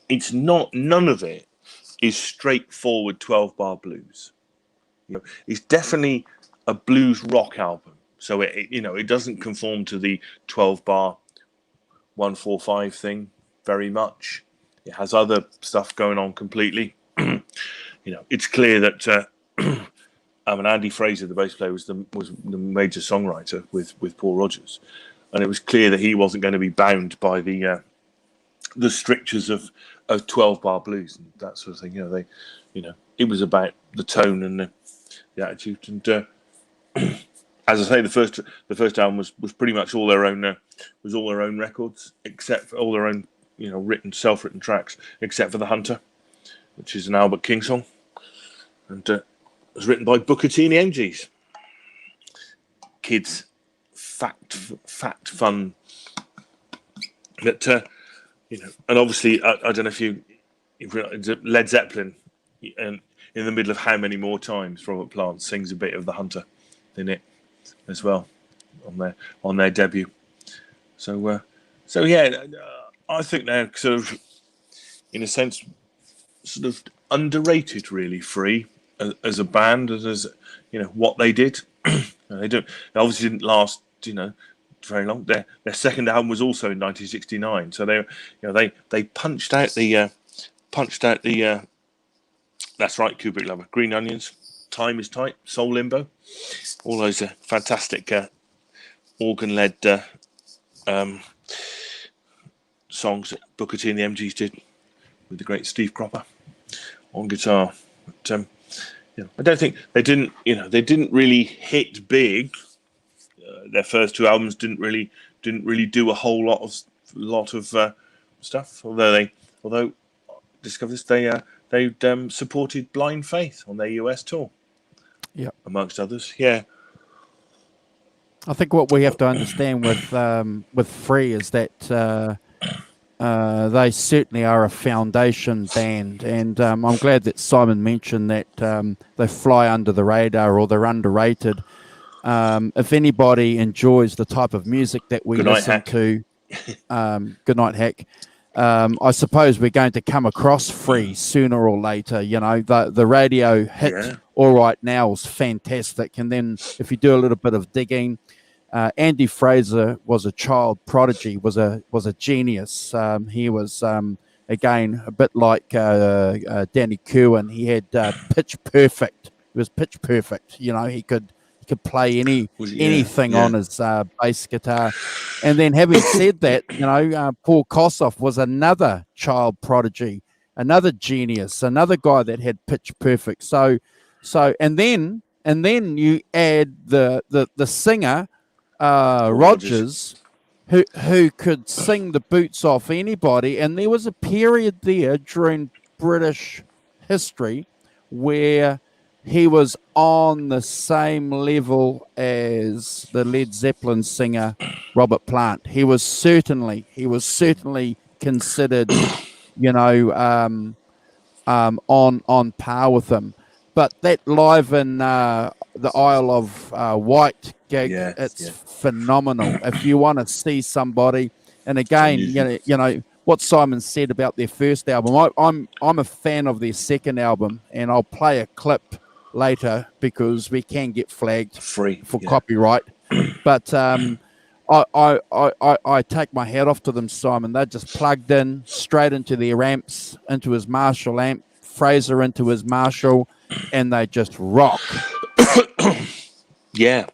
it's not, none of it is straightforward 12-bar blues. It's definitely a blues rock album. So it doesn't conform to the 12-bar 1-4-5 thing very much. It has other stuff going on completely. It's clear that Andy Fraser, the bass player, was the major songwriter with Paul Rodgers, and it was clear that he wasn't going to be bound by the strictures of 12-bar blues and that sort of thing. It was about the tone and the attitude. And as I say, the first album was pretty much all their own records, except for all their own self-written tracks, except for The Hunter, which is an Albert King song, and it was written by Booker T and the MGs. Kids, fat fun. But and obviously, I don't know if you've realized, Led Zeppelin, and in the middle of How Many More Times, Robert Plant sings a bit of The Hunter in it as well on their debut. So yeah, I think they're sort of, in a sense, sort of underrated, really, Free as a band, as what they did. They obviously didn't last very long. Their second album was also in 1969, so they punched out the that's right, Kubrick Lover, Green Onions, Time Is Tight, Soul Limbo, all those fantastic organ-led songs that Booker T and the MGs did with the great Steve Cropper on guitar. But, I don't think they didn't really hit big. Their first two albums didn't really do a whole lot of stuff. Although discover this, they supported Blind Faith on their US tour. Yeah, amongst others. Yeah, I think what we have to understand with Free is that they certainly are a foundation band, and I'm glad that Simon mentioned that they fly under the radar or they're underrated. If anybody enjoys the type of music that we listen to, good night, Hack. I suppose we're going to come across Free sooner or later. The radio hit All Right Now is fantastic, and then if you do a little bit of digging, Andy Fraser was a child prodigy, was a genius. He was again a bit like Danny Kirwan. He had pitch perfect. He was pitch perfect. He could play anything on his bass guitar. And then, having said that, Paul Kossoff was another child prodigy, another genius, another guy that had pitch perfect. So and then you add the singer Rodgers, who could sing the boots off anybody. And there was a period there during British history where he was on the same level as the Led Zeppelin singer Robert Plant. He was certainly considered, on par with him. But that live in the Isle of Wight gig, it's phenomenal. If you want to see somebody, and again, what Simon said about their first album, I'm a fan of their second album, and I'll play a clip later because we can get flagged for copyright. But I take my hat off to them, Simon. They're just plugged in straight into their amps, into his Marshall amp, Fraser into his Marshall, and they just rock. Yeah,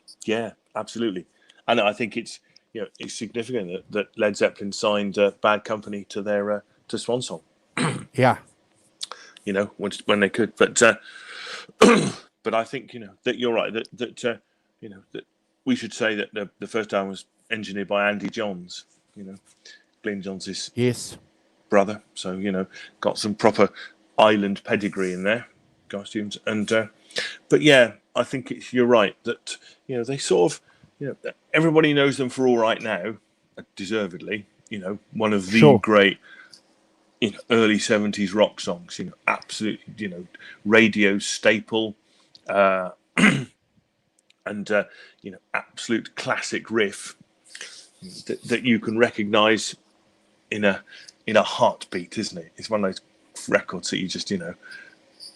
absolutely. And I think it's it's significant that Led Zeppelin signed Bad Company to their to Swan Song. Yeah, When they could, but but I think that you're right that that we should say that the first album was engineered by Andy Johns, Glyn Johns' yes, brother. So got some proper island pedigree in there, costumes, and but yeah, I think you're right that they sort of everybody knows them for All Right Now, deservedly. One of the Sure. great early 70s rock songs. Absolute radio staple, and absolute classic riff that you can recognise in a heartbeat, isn't it? It's one of those records that you just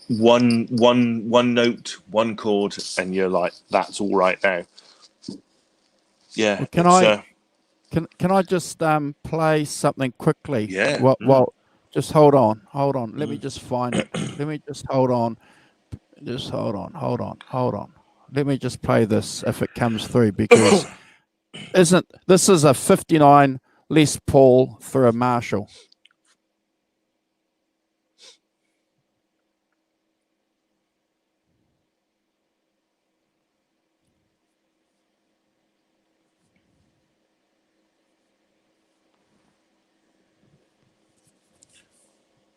one note, one chord, and you're like, that's All Right Now. Yeah. Well, can I just play something quickly? Yeah. Well, just hold on. Let me just find it. Let me just hold on. Just hold on. Let me just play this if it comes through, because this is a 59 Les Paul through a Marshall.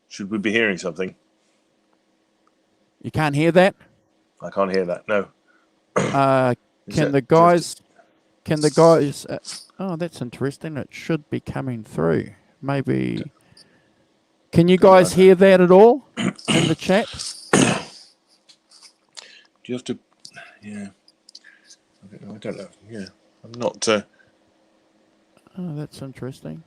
Should we be hearing something? You can't hear that? I can't hear that. No. Can the guys? Oh, that's interesting. It should be coming through. Maybe. Can you guys hear that at all in the chat? Do you have to? Yeah. I don't know. Yeah. I'm not. Oh, that's interesting.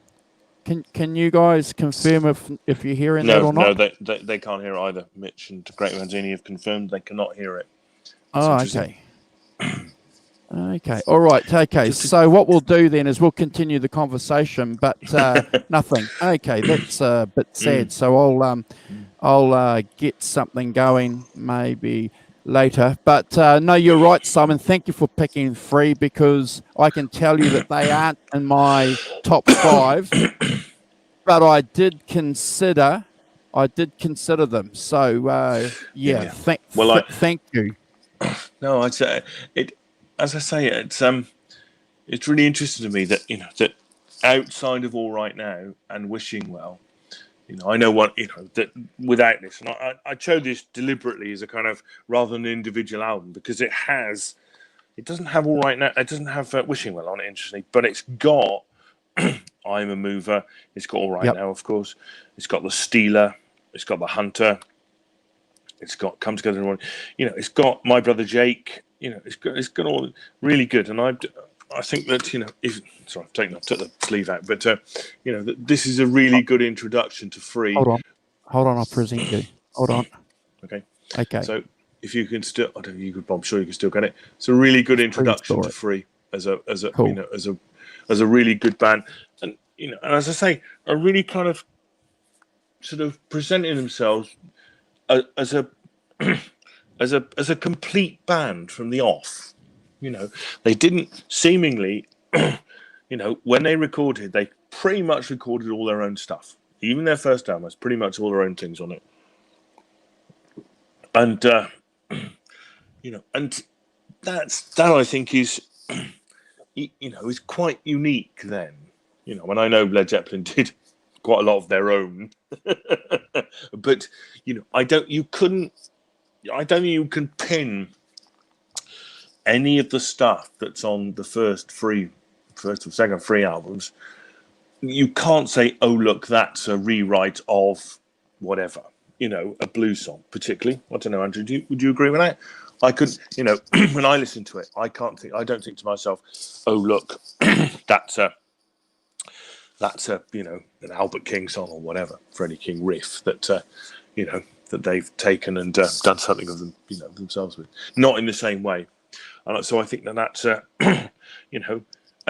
Can you guys confirm if you're hearing that or not? No, they can't hear it either. Mitch and Great Manzini have confirmed they cannot hear it. Oh, okay. Okay. All right. Okay. So what we'll do then is we'll continue the conversation, but nothing. Okay. That's a bit sad. So I'll get something going maybe later. But no, you're right, Simon. Thank you for picking 3, because I can tell you that they aren't in my top 5, but I did consider them. So yeah. Thank you. No, I'd say it. As I say, it's really interesting to me that that outside of All Right Now and Wishing Well, I know what that without this, and I chose this deliberately as a kind of rather than an individual album, because it doesn't have All Right Now, it doesn't have Wishing Well on it, interestingly, but it's got I'm a Mover, it's got All Right Now, of course, it's got The Stealer, it's got The Hunter, it's got Come Together in One, it's got My Brother Jake, it's got all really good, and I think that sorry, took the sleeve out, but this is a really good introduction to Free. Hold on, I'll present you. Hold on. Okay. So if you can still, I'm sure you can still get it. It's a really good introduction to Free as a cool. as a really good band, and and as I say, are really kind of sort of presenting themselves as a as a complete band from the off. They didn't seemingly, when they recorded, they pretty much recorded all their own stuff. Even their first album has pretty much all their own things on it. And, and that I think is, is quite unique then. When I know Led Zeppelin did quite a lot of their own, but, I don't think you can pin any of the stuff that's on the first or second Free albums. You can't say, oh, look, that's a rewrite of whatever, a blues song, particularly. I don't know, Andrew, would you agree with that? I could, when I listen to it, I don't think to myself, oh, look, that's a an Albert King song or whatever, Freddie King riff that, that they've taken and done something of them, themselves with. Not in the same way. And so I think that's,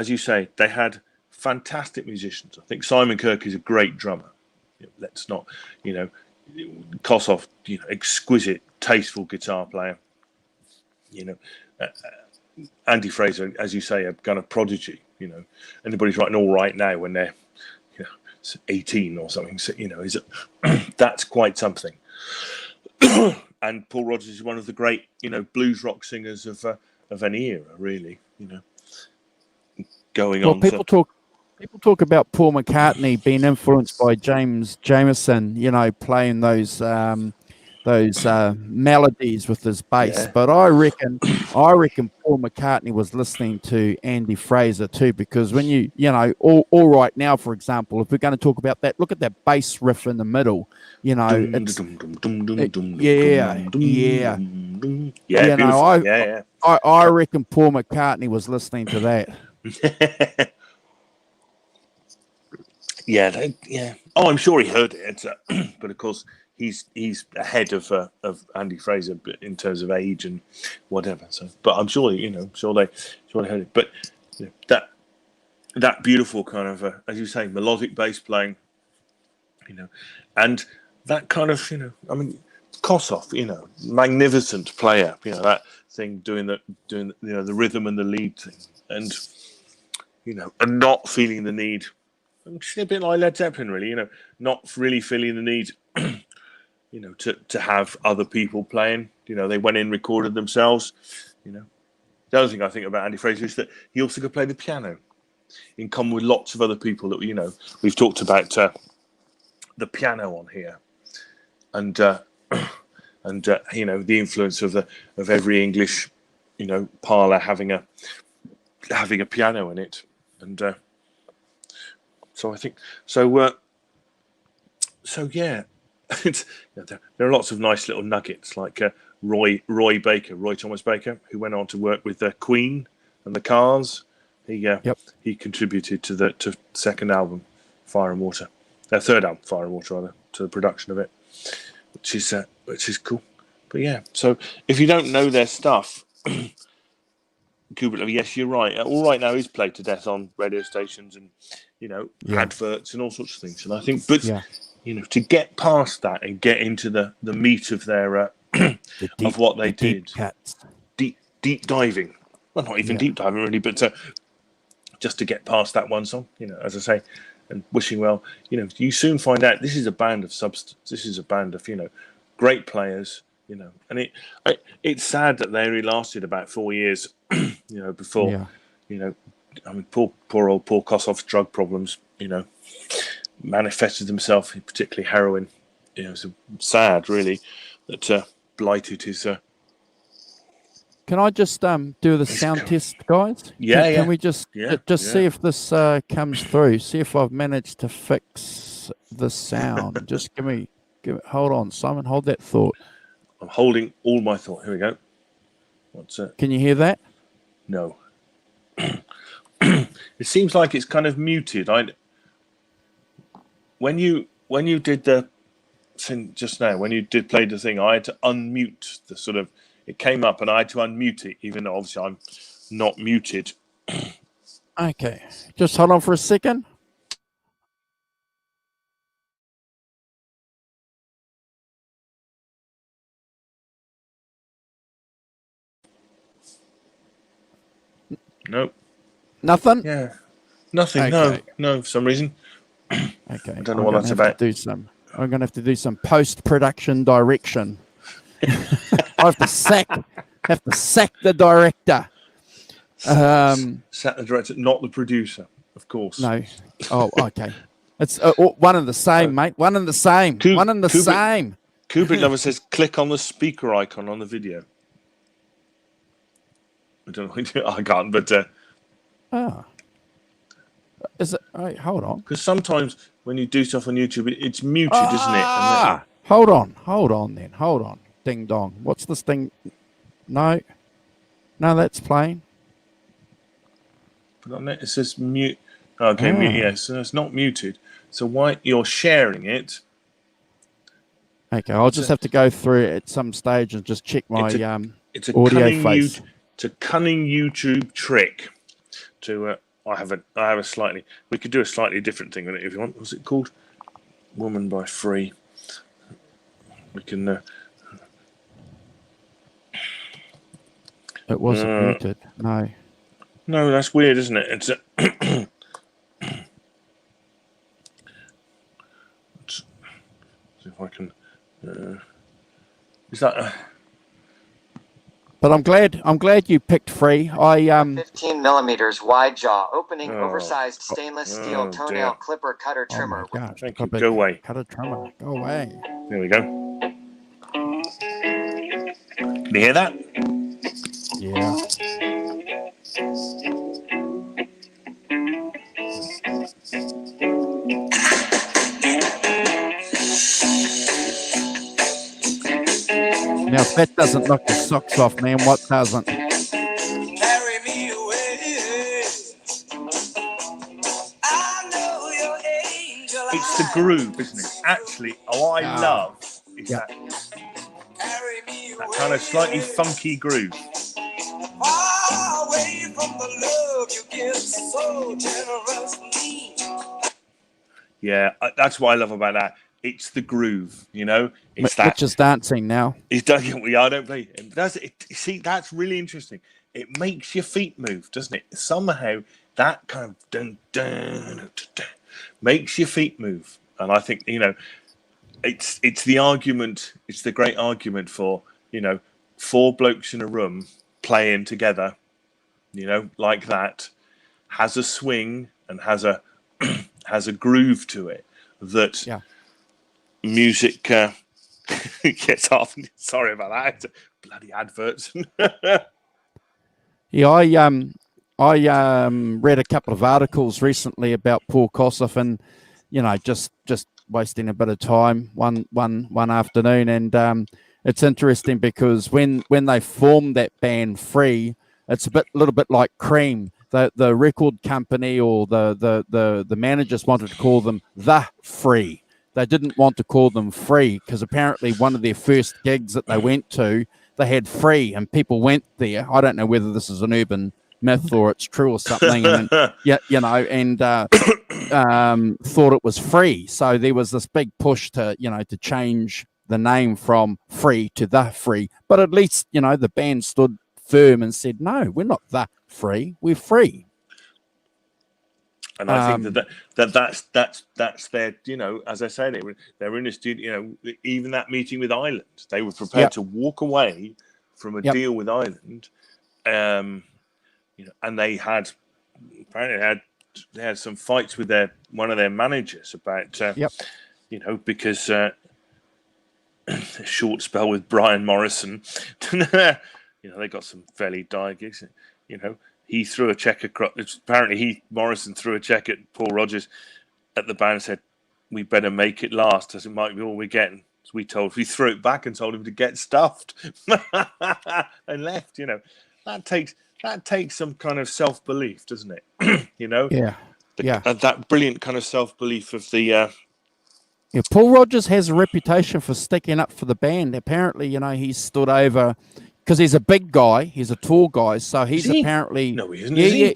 as you say, they had fantastic musicians. I think Simon Kirke is a great drummer. Let's not, Kossoff, exquisite, tasteful guitar player. Andy Fraser, as you say, a kind of prodigy. Anybody's writing all right now when they're 18 or something. So, is that's quite something. And Paul Rodgers is one of the great, blues rock singers of any era, really. Going on. People talk about Paul McCartney being influenced by James Jamerson, playing those melodies with his bass. Yeah. But I reckon Paul McCartney was listening to Andy Fraser too, because when all right now, for example, if we're going to talk about that, look at that bass riff in the middle. I reckon Paul McCartney was listening to that. Yeah. Oh, I'm sure he heard it, but of course he's ahead of Andy Fraser in terms of age and whatever. So, but I'm sure sure they heard it. But that beautiful kind of as you say, melodic bass playing, and that kind of Kossoff, magnificent player, that thing doing the rhythm and the lead thing, and and not feeling the need. A bit like Led Zeppelin, really, not really feeling the need, to have other people playing. They went in, recorded themselves. The other thing I think about Andy Fraser is that he also could play the piano, in common with lots of other people that we've talked about the piano on here, and the influence of every English parlour having a piano in it, and. So I think so. So yeah, there are lots of nice little nuggets like Roy Thomas Baker, who went on to work with the Queen and the Cars. He contributed to the second album, Fire and Water, their third album, Fire and Water, rather, to the production of it, which is cool. But yeah, so if you don't know their stuff. Kubrick, yes, you're right. All Right Now is played to death on radio stations and adverts and all sorts of things. And I think, but to get past that and get into the meat of their of what they did, deep diving. Well, not even deep diving really, but just to get past that one song, as I say, and Wishing Well, you soon find out this is a band of substance. This is a band of great players. And it's sad that they only lasted about 4 years, before, poor old Paul Kossoff's drug problems, manifested themselves, particularly heroin. It's sad, really, that blighted his. Can I just do the sound test, guys? Can we just see if this comes through? See if I've managed to fix the sound. Just give it. Hold on, Simon. Hold that thought. I'm holding all my thought. Here we go. What's it? Can you hear that? No. It seems like it's kind of muted. When you did the thing just now, when you did play the thing, I had to unmute the sort of. It came up and I had to unmute it, even though obviously I'm not muted. Okay, just hold on for a second. Nope. Nothing? Yeah. Nothing. Okay. No, for some reason. Okay. I don't know what that's about. I'm going to have to do some post-production direction. I have to sack the director. Sack the director, not the producer, of course. No. Oh, okay. It's one and the same, mate. One and the same. Same. Kubrick Lover says, click on the speaker icon on the video. I don't know. I can't, but. Is it? Right, hold on. Because sometimes when you do stuff on YouTube, it's muted, isn't it? Hold on then. Hold on. Ding dong. What's this thing? No, that's playing. But on it says mute. Okay, mute. Yes, so it's not muted. So why you're sharing it? Okay, I'll just have to go through it at some stage and just check my it's a audio face. It's a cunning YouTube trick to I haven't. I have a slightly. We could do a slightly different thing with it if you want. What's it called? Woman by Free. We can. It wasn't muted. No. No, that's weird, isn't it? It's. See if I can. Is that? But I'm glad you picked Free. I 15 millimeters wide jaw opening, oversized stainless steel toenail clipper cutter trimmer. Oh my gosh. Thank you. Go away. Cutter trimmer. Go away. There we go. Can you hear that? Yeah. Now, if that doesn't knock your socks off, man, what doesn't? Carry me away. I know your angel It's the groove, isn't it? Actually, I love is that kind of slightly funky groove. far away from the love you give so generously. Yeah, that's what I love about that. It's the groove, you know. It's Mitch is dancing now. He's done. I don't play. Does it? See, that's really interesting. It makes your feet move, doesn't it? Somehow that kind of dun, dun, dun, dun, makes your feet move, and I think it's the argument. It's the great argument for four blokes in a room playing together, like that, has a swing and has a has a groove to it that. Yeah. Music gets off. Sorry about that. It's bloody adverts. Yeah, I read a couple of articles recently about Paul Kossoff, and just wasting a bit of time one afternoon, and it's interesting because when they formed that band Free, it's a little bit like Cream. The record company or the managers wanted to call them The Free. They didn't want to call them Free because apparently one of their first gigs that they went to, they had Free and people went there. I don't know whether this is an urban myth or it's true or something. And thought it was Free. So there was this big push to change the name from Free to The Free. But at least, the band stood firm and said, no, we're not The Free, we're Free. And I think that's their, as I said, they were in the studio, even that meeting with Ireland, they were prepared to walk away from a deal with Ireland. And they had some fights with one of their managers about, because a short spell with Brian Morrison, they got some fairly dire gigs, He threw a check across. Apparently, Morrison threw a check at Paul Rodgers at the band and said, "We better make it last, as it might be all we're getting." So we threw it back and told him to get stuffed and left. That takes some kind of self-belief, doesn't it? That brilliant kind of self-belief of the. Yeah, Paul Rodgers has a reputation for sticking up for the band. Apparently, he's stood over. Because he's a big guy, he's a tall guy, so he's apparently. No, he isn't. Yeah,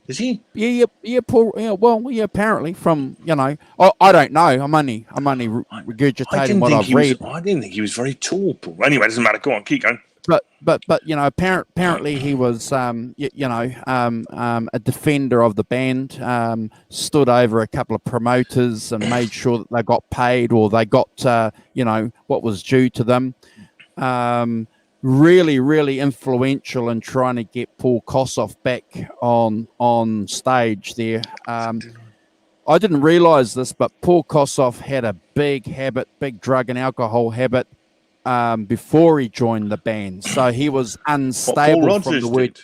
is he? Yeah, Paul. Yeah, well, yeah. Apparently, from I don't know. I'm only regurgitating what I've read. I didn't think he was very tall, Paul. Anyway, it doesn't matter. Go on, keep going. But apparently he was a defender of the band. Stood over a couple of promoters and made sure that they got paid or they got what was due to them. Really, really influential in trying to get Paul Kossoff back on stage there. I didn't realize this, but Paul Kossoff had a big drug and alcohol habit before he joined the band. So he was unstable Paul from the word. Did.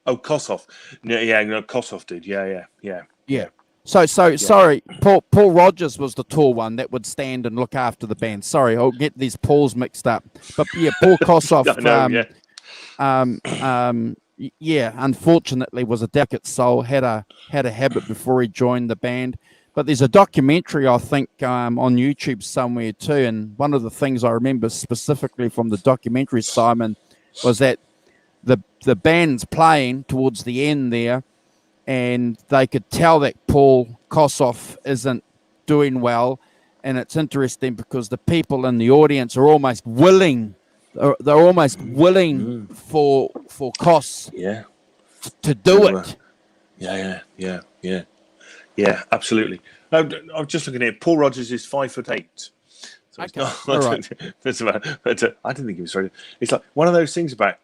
Oh, Kossoff. Yeah, Kossoff did. Yeah. So sorry, Paul Rodgers was the tall one that would stand and look after the band. Sorry, I'll get these Pauls mixed up. But yeah, Paul Kossoff, unfortunately was a delicate soul, had a habit before he joined the band. But there's a documentary, I think, on YouTube somewhere too. And one of the things I remember specifically from the documentary, Simon, was that the band's playing towards the end there. and they could tell that Paul Kossoff isn't doing well. And it's interesting because the people in the audience are almost willing. They're almost willing for Koss Yeah. to do it. Yeah, absolutely. I'm just looking at it. Paul Rogers is 5'8". So it's Okay, not, all right. but I didn't think he was very. It's like one of those things about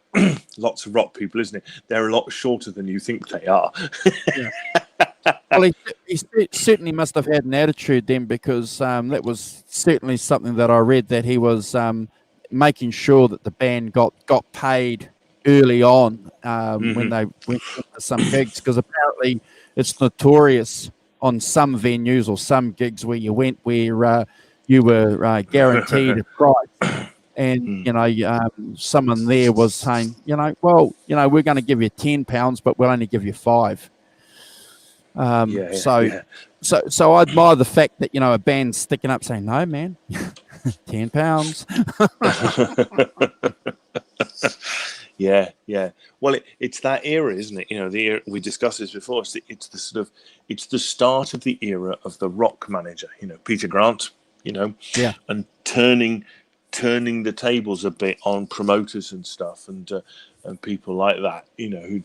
lots of rock people, isn't it? They're a lot shorter than you think they are. Well, he certainly must have had an attitude then, because that was certainly something that I read, that he was making sure that the band got paid early on when they went to some gigs, because apparently it's notorious on some venues or some gigs where you went where you were guaranteed a price. And, someone there was saying, well, we're going to give you £10, but we'll only give you £5. So I admire the fact that, a band's sticking up saying, no, man, £10. Yeah. Well, it's that era, isn't it? The era, we discussed this before. It's the start of the era of the rock manager. Peter Grant. And turning the tables a bit on promoters and stuff, and people like that. Who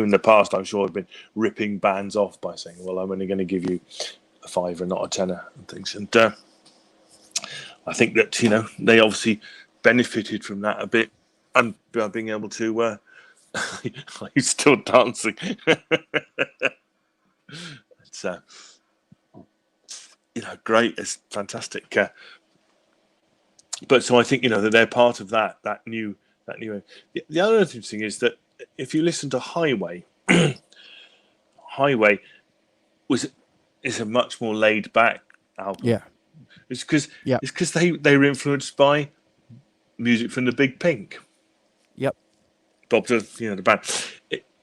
in the past I'm sure have been ripping bands off by saying, well, I'm only going to give you a £5 and not a £10 and things. And I think that they obviously benefited from that a bit, and being able to are you still dancing? It's great. It's fantastic. But so I think that they're part of that new. The other interesting is that if you listen to Highway, Highway is a much more laid back album. Yeah, it's because they were influenced by music from the Big Pink. Yep. Bob Dylan, the band.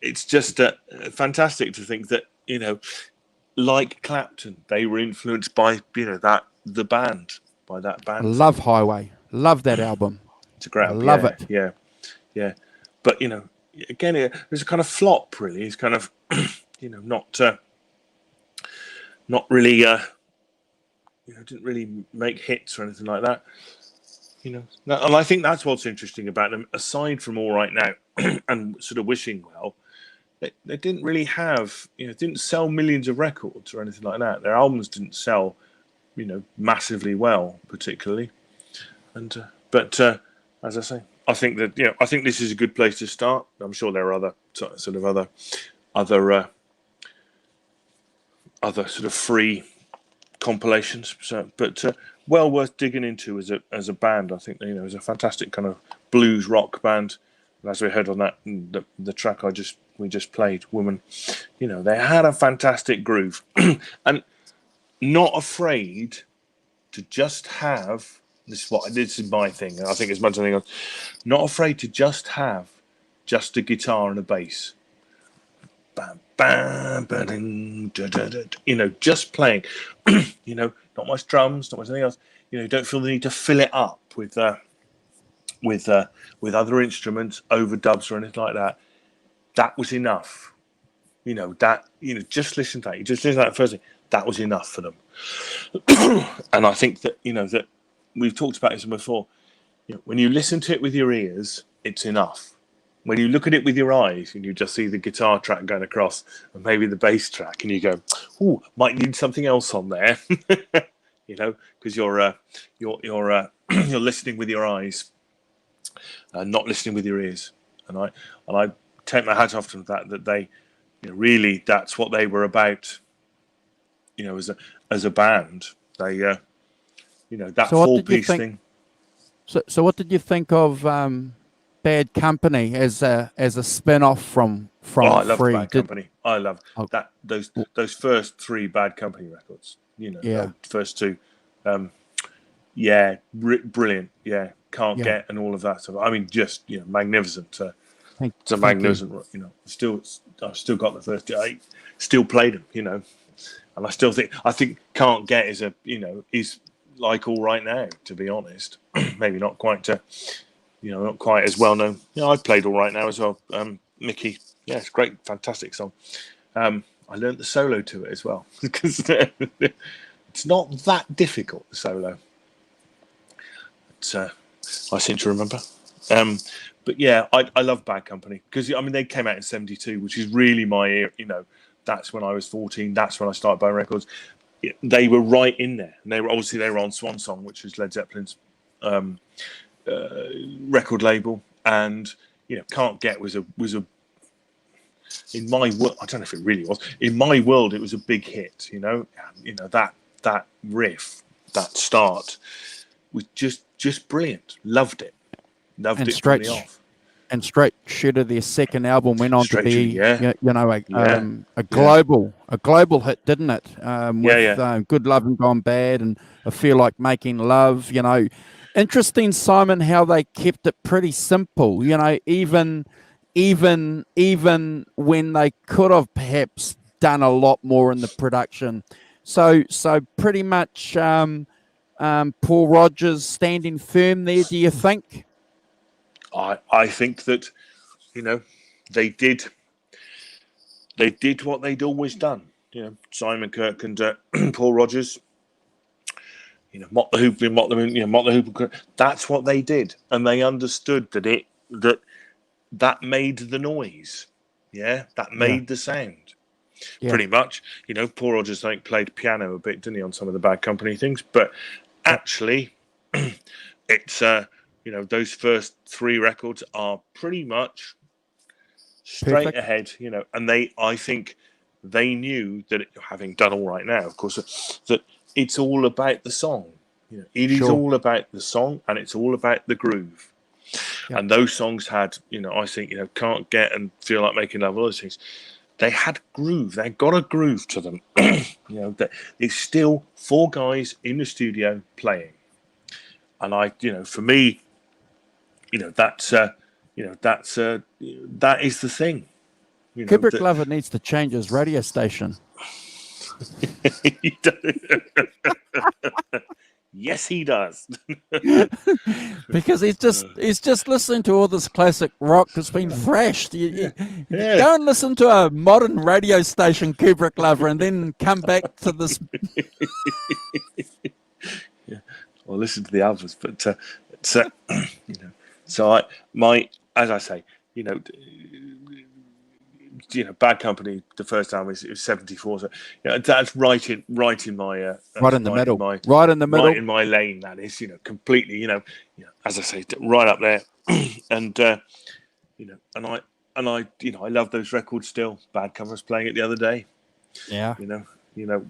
It's just fantastic to think that like Clapton, they were influenced by the band, by that band. I love Highway. Love that album. It's a great album. Love it. Yeah. But again, it was a kind of flop. Really, it's kind of not really didn't really make hits or anything like that. And I think that's what's interesting about them. Aside from All Right Now and sort of Wishing Well, they didn't really have didn't sell millions of records or anything like that. Their albums didn't sell massively well, particularly. And but as I say, I think that I think this is a good place to start. I'm sure there are other sort of other sort of free compilations, but well worth digging into as a band. I think it's a fantastic kind of blues rock band. And as we heard on that the track we just played, Woman, they had a fantastic groove and not afraid to just have this is my thing. I think as much as anything else, not afraid to just have just a guitar and a bass. Bam, bam, ba-ding, da-da-da. Just playing. Not much drums, not much anything else. Don't feel the need to fill it up with other instruments, overdubs or anything like that. That was enough. Just listen to that. You just listen to that first thing. That was enough for them. And I think that that we've talked about this before. When you listen to it with your ears, it's enough. When you look at it with your eyes and you just see the guitar track going across and maybe the bass track, and you go, "Ooh, might need something else on there," because you're listening with your eyes, not listening with your ears. And I take my hat off to that they really that's what they were about. As a band, they that So 4-piece thing. So what did you think of Bad Company as a spin-off from I love Free? Bad Company. I love that those first 3 Bad Company records. The first 2. Brilliant. Yeah, Can't Get and all of that stuff. I mean, just magnificent. It's a magnificent. I've still got the first 8. Still played them. And I think Can't Get is is like All Right Now, to be honest. Maybe not quite not quite as well known. I've played All Right Now as well. Mickey, it's great, fantastic song. I learned the solo to it as well because it's not that difficult, the solo. I seem to remember. But yeah, I love Bad Company because I mean they came out in '72, which is really my that's when I was 14. That's when I started buying records. They were right in there, and they were on Swan Song, which was Led Zeppelin's record label, and Can't Get was a in my world. I don't know if it really was. In my world, it was a big hit. That riff, that start was just brilliant. Loved it And it from the off. And Straight Shooter, their second album, went on to be a global hit, didn't it? With Good Love and Gone Bad and I Feel Like Making Love. Interesting, Simon, how they kept it pretty simple. Even when they could have perhaps done a lot more in the production. So pretty much Paul Rodgers standing firm there. Do you think? I think that they did what they'd always done. Simon Kirke and Paul Rodgers. Mott the Hoople. That's what they did, and they understood that made the noise. That made the sound. Pretty much. Paul Rodgers played piano a bit, didn't he, on some of the Bad Company things? But actually, it's those first 3 records are pretty much straight ahead, and I think they knew that having done All Right Now, of course, that it's all about the song. It is all about the song, and it's all about the groove. And those songs had, I think, Can't Get and Feel Like Making Love, all those things. They had groove. They got a groove to them. It's still 4 guys in the studio playing, and for me. That is the thing. Kubrick Lover needs to change his radio station. Yes, he does. Because he's just listening to all this classic rock that's been thrashed. Go and listen to a modern radio station, Kubrick Lover, and then come back to this. Or listen to the albums, but So as I say, Bad Company. The first album it was '74. So that's right in my right in the middle, right in my lane. That is, completely. As I say, right up there. And and I love those records still. Bad Company's playing it the other day. Yeah.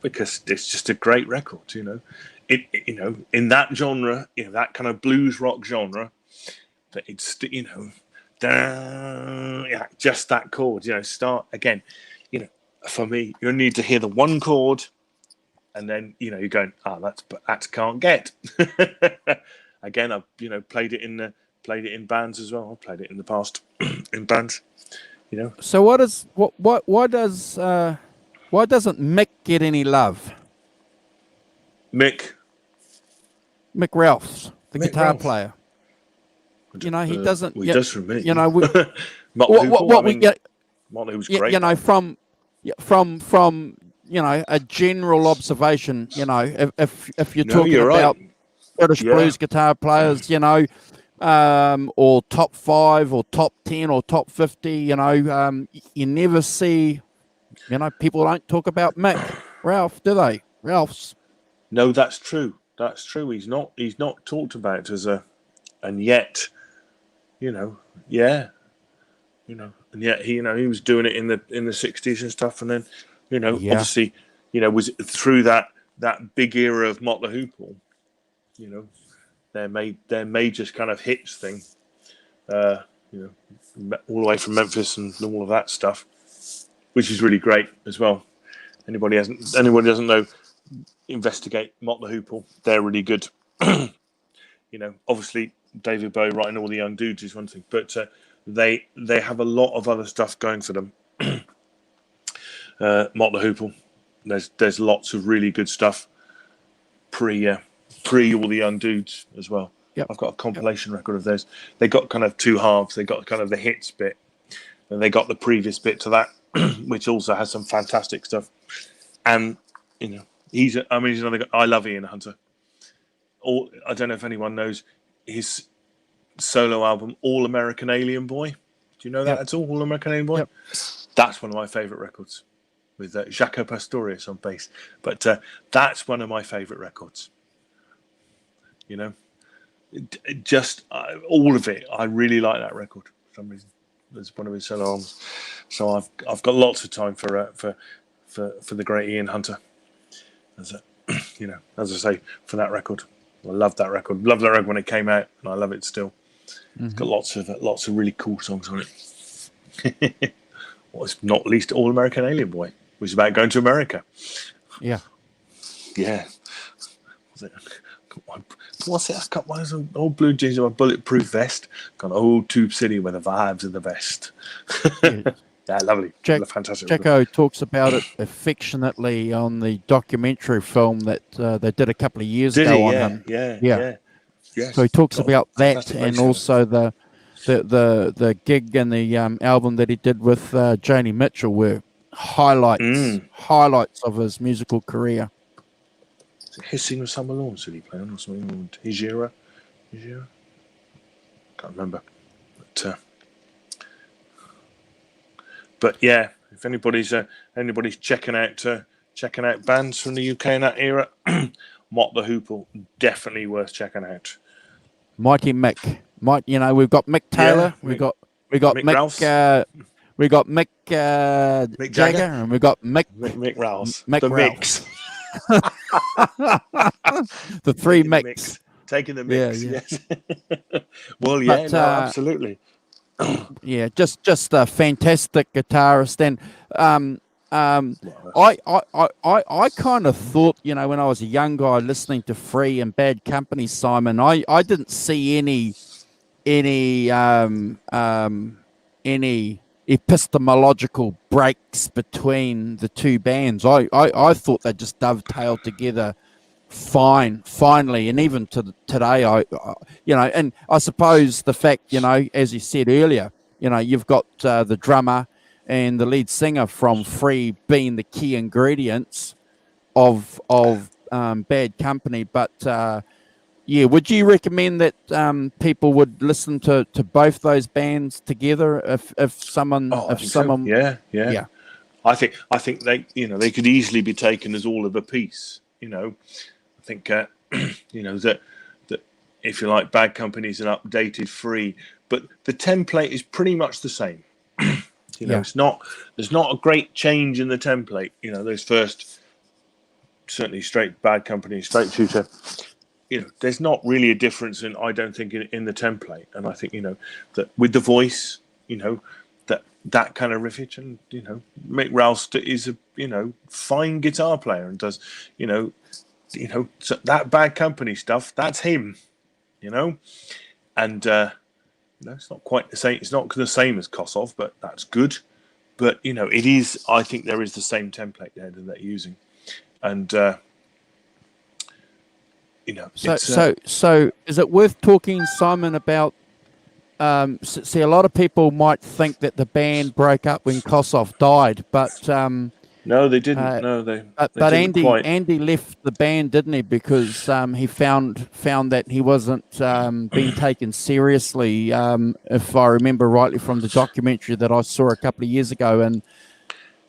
Because it's just a great record. In that genre, that kind of blues rock genre. That it's just that chord, start again. For me, you need to hear the one chord, and then you're going, that's Can't Get. Again, I've played it in bands as well. I've played it in the past in bands. So why doesn't Mick get any love? Mick Ralphs, the guitar player. He doesn't. He does for me. What we get. Motley was great. From a general observation. If you're talking about British blues guitar players, or top 5 or top 10 or top 50, you never see. People don't talk about Mick Ralph, do they? Ralphs. No, that's true. That's true. He's not talked about as and yet. And yet he was doing it in the 60s and stuff, and then obviously was through that big era of Mott the Hoople, their major kind of hits thing, all the way from Memphis and all of that stuff, which is really great as well. Anybody doesn't know, investigate Mott the Hoople. They're really good. Obviously. David Bowie writing All the Young Dudes is one thing, but they have a lot of other stuff going for them. Mott the Hoople, there's lots of really good stuff pre All the Young Dudes as well. Yep. I've got a compilation record of theirs. They got kind of 2 halves. They got kind of the hits bit, and they got the previous bit to that which also has some fantastic stuff. And he's another guy. I love Ian Hunter. I don't know if anyone knows his solo album, All American Alien Boy. Do you know that at all? All American Alien Boy. Yep. That's one of my favourite records, with Jaco Pastorius on bass. But that's one of my favourite records. Just all of it. I really like that record for some reason. It's one of his solo albums. So I've got lots of time for the great Ian Hunter. As I say, for that record. I love that record. Loved that record when it came out, and I love it still. Mm-hmm. It's got lots of really cool songs on it. It's not least All American Alien Boy, which is about going to America. Yeah. Yeah. What's it? I got one of those old blue jeans with a bulletproof vest. Got an old Tube City with the vibes of the best. Yeah, lovely. Fantastic. Jaco talks about it affectionately on the documentary film that they did a couple of years ago on him. Yeah. So he talks about that, and also the gig and the album that he did with Joni Mitchell were highlights of his musical career. Hissing with Summer Lawns did he play on, or something? Hijira? Can't remember. But yeah, if anybody's checking out bands from the UK in that era, Mott the Hoople, definitely worth checking out. Mighty Mick, we've got Mick Taylor, we got Mick, we got Mick Jagger, and we got Mick Rouse, the mix. The three mix. Taking the mix. Yeah. Yes. Well, yeah, absolutely. Yeah, just a fantastic guitarist, and I kind of thought, when I was a young guy listening to Free and Bad Company, Simon, I didn't see any epistemological breaks between the two bands. I thought they just dovetailed together finally, and even to today, and I suppose the fact, as you said earlier, you've got the drummer and the lead singer from Free being the key ingredients of Bad Company. But would you recommend that people would listen to both those bands together if someone? Yeah. I think they could easily be taken as all of a piece. I think that if you like, Bad Company's an updated Free, but the template is pretty much the same. There's not a great change in the template. Those first, certainly straight Bad Company, Straight Shooter. There's not really a difference I don't think in the template. And I think that with the voice, that kind of riffage, and Mick Rouse is a fine guitar player and does so that Bad Company stuff, that's him, and it's not quite the same. It's not the same as Kossoff, but that's good. But it is. I think there is the same template there that they're using, and So is it worth talking, Simon, about? See, a lot of people might think that the band broke up when Kossoff died, but no, they didn't. No, they. But Andy left the band, didn't he? Because he found that he wasn't being taken seriously, if I remember rightly from the documentary that I saw a couple of years ago, and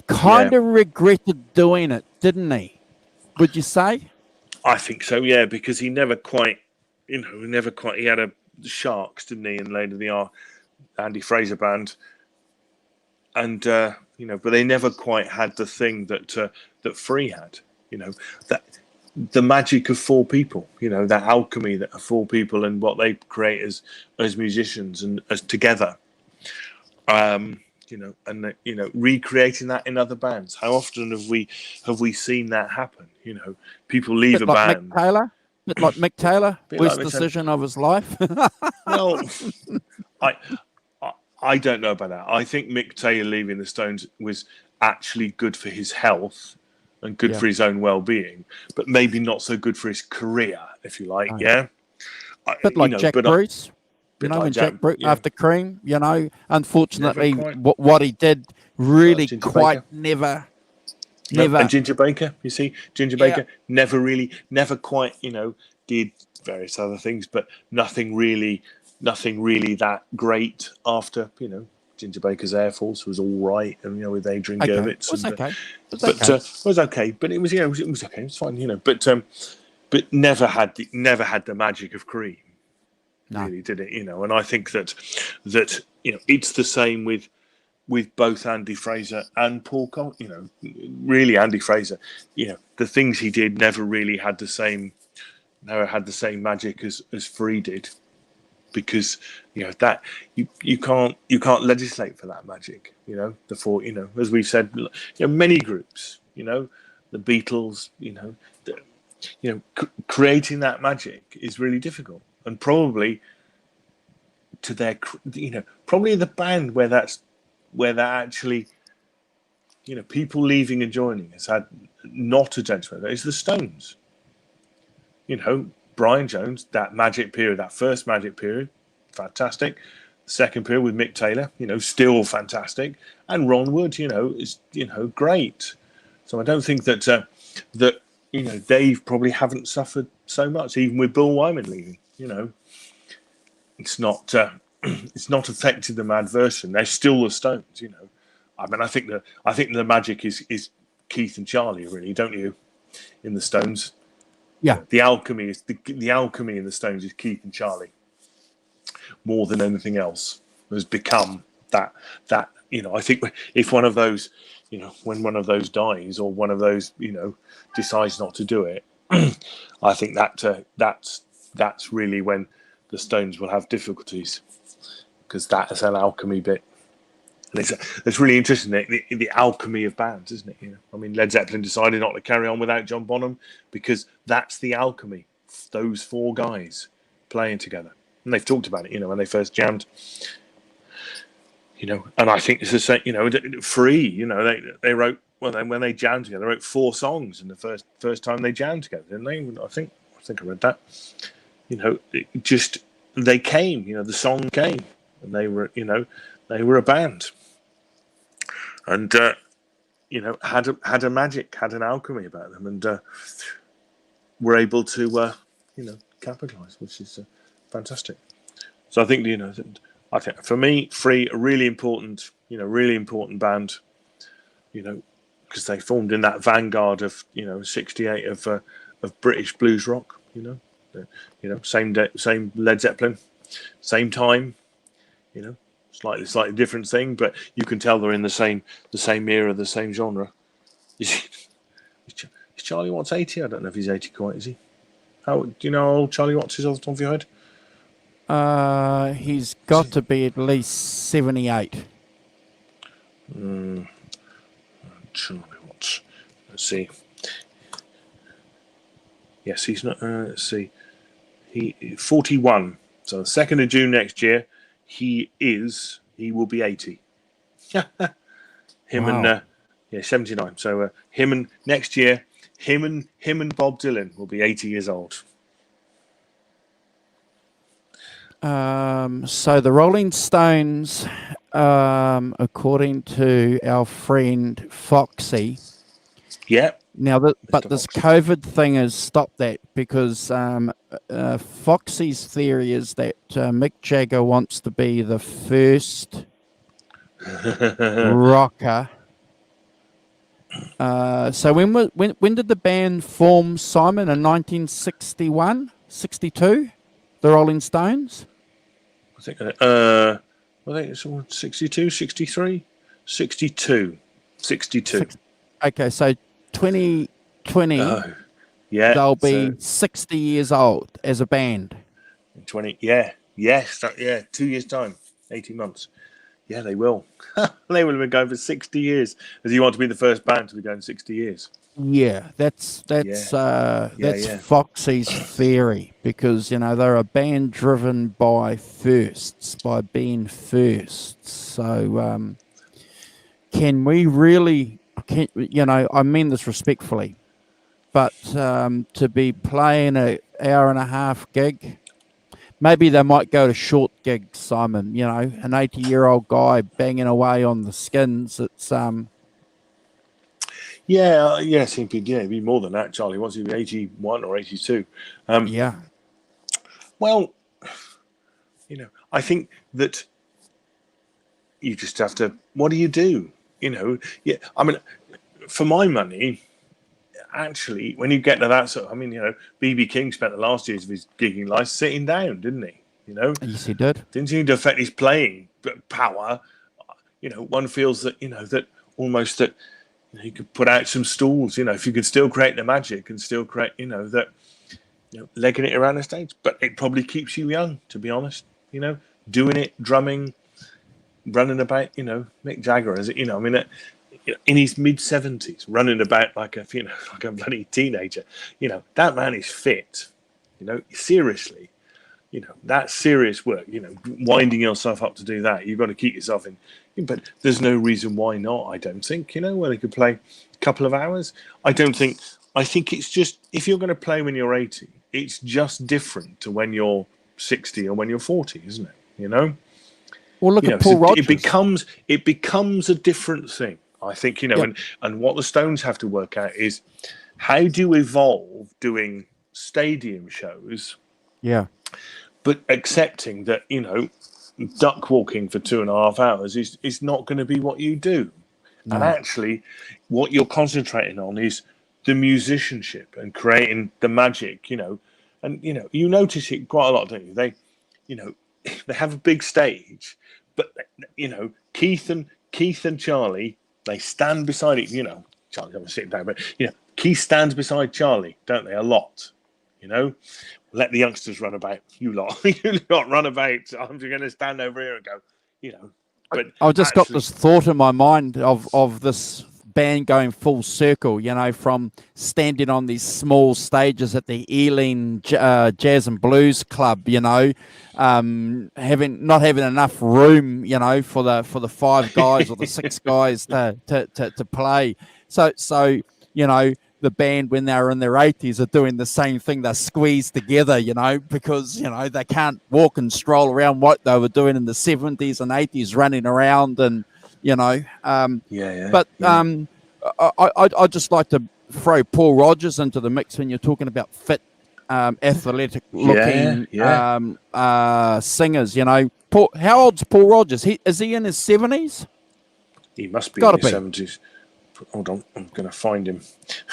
kind of regretted doing it, didn't he? Would you say? I think so, yeah, because he never quite, he had a Sharks, didn't he, and later the Andy Fraser band, and but they never quite had the thing that Free had, that the magic of four people, that alchemy that are four people and what they create as musicians and as together, and recreating that in other bands. How often have we seen that happen? People leave a band. Bit like Mick Taylor, worst decision of his life. Well, I don't know about that. I think Mick Taylor leaving the Stones was actually good for his health and good for his own well-being, but maybe not so good for his career, if you like. Yeah, Bit like Jack Bruce. You Bit know, like when Jack Jam, broke yeah. after Cream, you know, unfortunately, quite- what he did really Ginger quite Baker. never. And Ginger Baker, you see, Ginger Yeah. Baker never quite, you know, did various other things, but nothing really that great after, you know, Ginger Baker's Air Force was all right, and you know, with Adrian Okay. Gervitz, It was and, okay. It was but okay. it was okay. But it was, you know, it was okay. It was fine, you know. But never had the magic of Cream, No. really, did it? You know, and I think that you know, it's the same with both Andy Fraser and Paul Cole. You know, really Andy Fraser, you know, the things he did never really had the same magic as Free did, because you know that you can't legislate for that magic. You know, you know, as we've said, you know, many groups, you know, the Beatles, you know, creating that magic is really difficult, and probably to their, you know, probably the band where that actually, you know, people leaving and joining has had not a gentleman. It's the Stones. You know, Brian Jones, that magic period, that first magic period, fantastic. Second period with Mick Taylor, you know, still fantastic. And Ron Wood, you know, is, you know, great. So I don't think that you know, Dave probably haven't suffered so much, even with Bill Wyman leaving. You know, it's not affected them adversely. They're still the Stones. You know, I mean, I think the magic is Keith and Charlie, really, don't you? In the Stones, Yeah. the alchemy is the alchemy in the Stones is Keith and Charlie more than anything else. Has become that you know. I think if one of those, you know, when one of those dies or one of those, you know, decides not to do it, I think that's really when the Stones will have difficulties, because that is an alchemy bit. And it's really interesting, the alchemy of bands, isn't it? You know, I mean, Led Zeppelin decided not to carry on without John Bonham because that's the alchemy. Those four guys playing together, and they've talked about it. You know, when they first jammed. You know, and I think it's the same. You know, Free. You know, they wrote when they jammed together, they wrote 4 songs in the first time they jammed together, didn't they? I think I read that. You know, they came. You know, the song came, and they were a band, and you know, had a magic, had an alchemy about them, and were able to you know, capitalize, which is fantastic. So I think, you know, I think for me, Free, a really important band, you know, because they formed in that vanguard of, you know, '68 of British blues rock, you know, same Led Zeppelin, same time, you know, slightly different thing, but you can tell they're in the same era, the same genre. Is Charlie Watts 80? I don't know if he's 80 quite, is he? How do you know how old Charlie Watts is off the top of your head? He's got to be at least 78. Charlie Watts. Let's see. Yes, he's not. Let's see. He 41. So the 2nd of June next year, he will be 80. Him Wow. and 79. So him and next year, him and Bob Dylan will be 80 years old. So the Rolling Stones, according to our friend Foxy. Yeah. Now, but this COVID thing has stopped that, because Foxy's theory is that Mick Jagger wants to be the first rocker. So when did the band form, Simon? In 1961, 62? The Rolling Stones? I think it's 62, 63, 62. Okay, so 2020, yeah, they'll be 60 years old as a band. 20, yeah, yes, 2 years time, 18 months. Yeah, they will. They will have been going for 60 years. Does he want to be the first band to be going 60 years? Yeah, that's Foxy's theory, because, you know, they're a band driven by firsts, by being first. So can we really, you know, I mean this respectfully, but to be playing an hour and a half gig, maybe they might go to short gigs, Simon. You know, an 80-year-old guy banging away on the skins. It's Yes, he'd be more than that, Charlie. Was he 81 or 82? yeah, Well, I think that you just have to. What do you do? Yeah. I mean, for my money, actually, when you get to that sort, BB King spent the last years of his gigging life sitting down, didn't he? yes, he did. Didn't seem to affect his playing power. One feels that that almost that you could put out some stalls. If you could still create the magic and still create, that legging it around the stage, but it probably keeps you young, to be honest. Doing it, drumming, running about. Mick Jagger, in his mid-70s, running about like a bloody teenager. That man is fit. Seriously. That's serious work. Winding yourself up to do that. You've got to keep yourself in. But there's no reason why not, I don't think, where they could play a couple of hours. I think it's just, if you're going to play when you're 80, it's just different to when you're 60 or when you're 40, isn't it? Well, look at Paul Rodgers. It becomes a different thing, I think, and what the Stones have to work out is how do you evolve doing stadium shows. Yeah. But accepting that, duck walking for 2.5 hours is not going to be what you do. No. And actually, what you're concentrating on is the musicianship and creating the magic, And, you notice it quite a lot, don't you? They have a big stage, but, Keith and Charlie, they stand beside it, Charlie's going to sit down, but, Keith stands beside Charlie, don't they, a lot, Let the youngsters run about. You lot run about. I'm just going to stand over here and go, But I've just got this thought in my mind of this band going full circle, from standing on these small stages at the Ealing Jazz and Blues Club, not having enough room, for the 5 guys or the 6 guys to play. So the band, when they're in their 80s, are doing the same thing. They're squeezed together, because, they can't walk and stroll around what they were doing in the 70s and 80s, running around and, But I'd just like to throw Paul Rodgers into the mix when you're talking about fit, athletic looking singers, Paul, how old's Paul Rodgers? Is he in his 70s? He must be in his 70s. Hold on, I'm going to find him.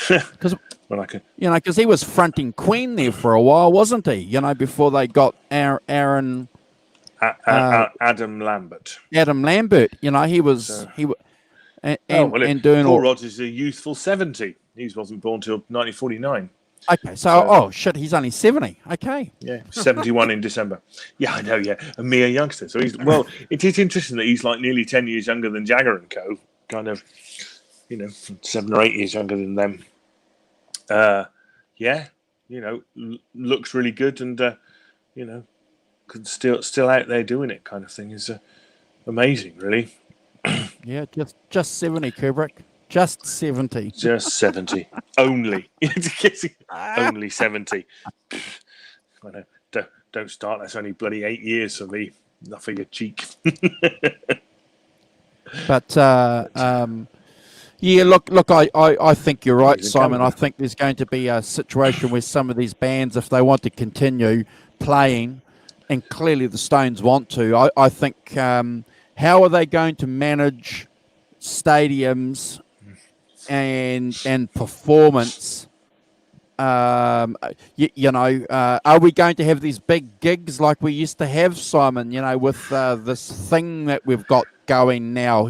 Because because he was fronting Queen there for a while, wasn't he? Before they got Adam Lambert. Adam Lambert, he was and doing Paul Rodgers is a youthful 70. He wasn't born till 1949. Okay, so he's only 70. Okay, yeah, 71 in December. Yeah, I know. Yeah, a mere youngster. So it is interesting that he's like nearly 10 years younger than Jagger and Co. Kind of. 7 or 8 years younger than them. Looks really good and, could still out there doing it kind of thing is amazing, really. Yeah, just 70, Kubrick. Just 70. Just 70. Only. Only 70. I know. Don't start. That's only bloody 8 years for me. Enough for your cheek. But, yeah, look. I think you're right, Simon. I think there's going to be a situation where some of these bands, if they want to continue playing, and clearly the Stones want to, I think, how are they going to manage stadiums and performance? Are we going to have these big gigs like we used to have, Simon? With this thing that we've got going now.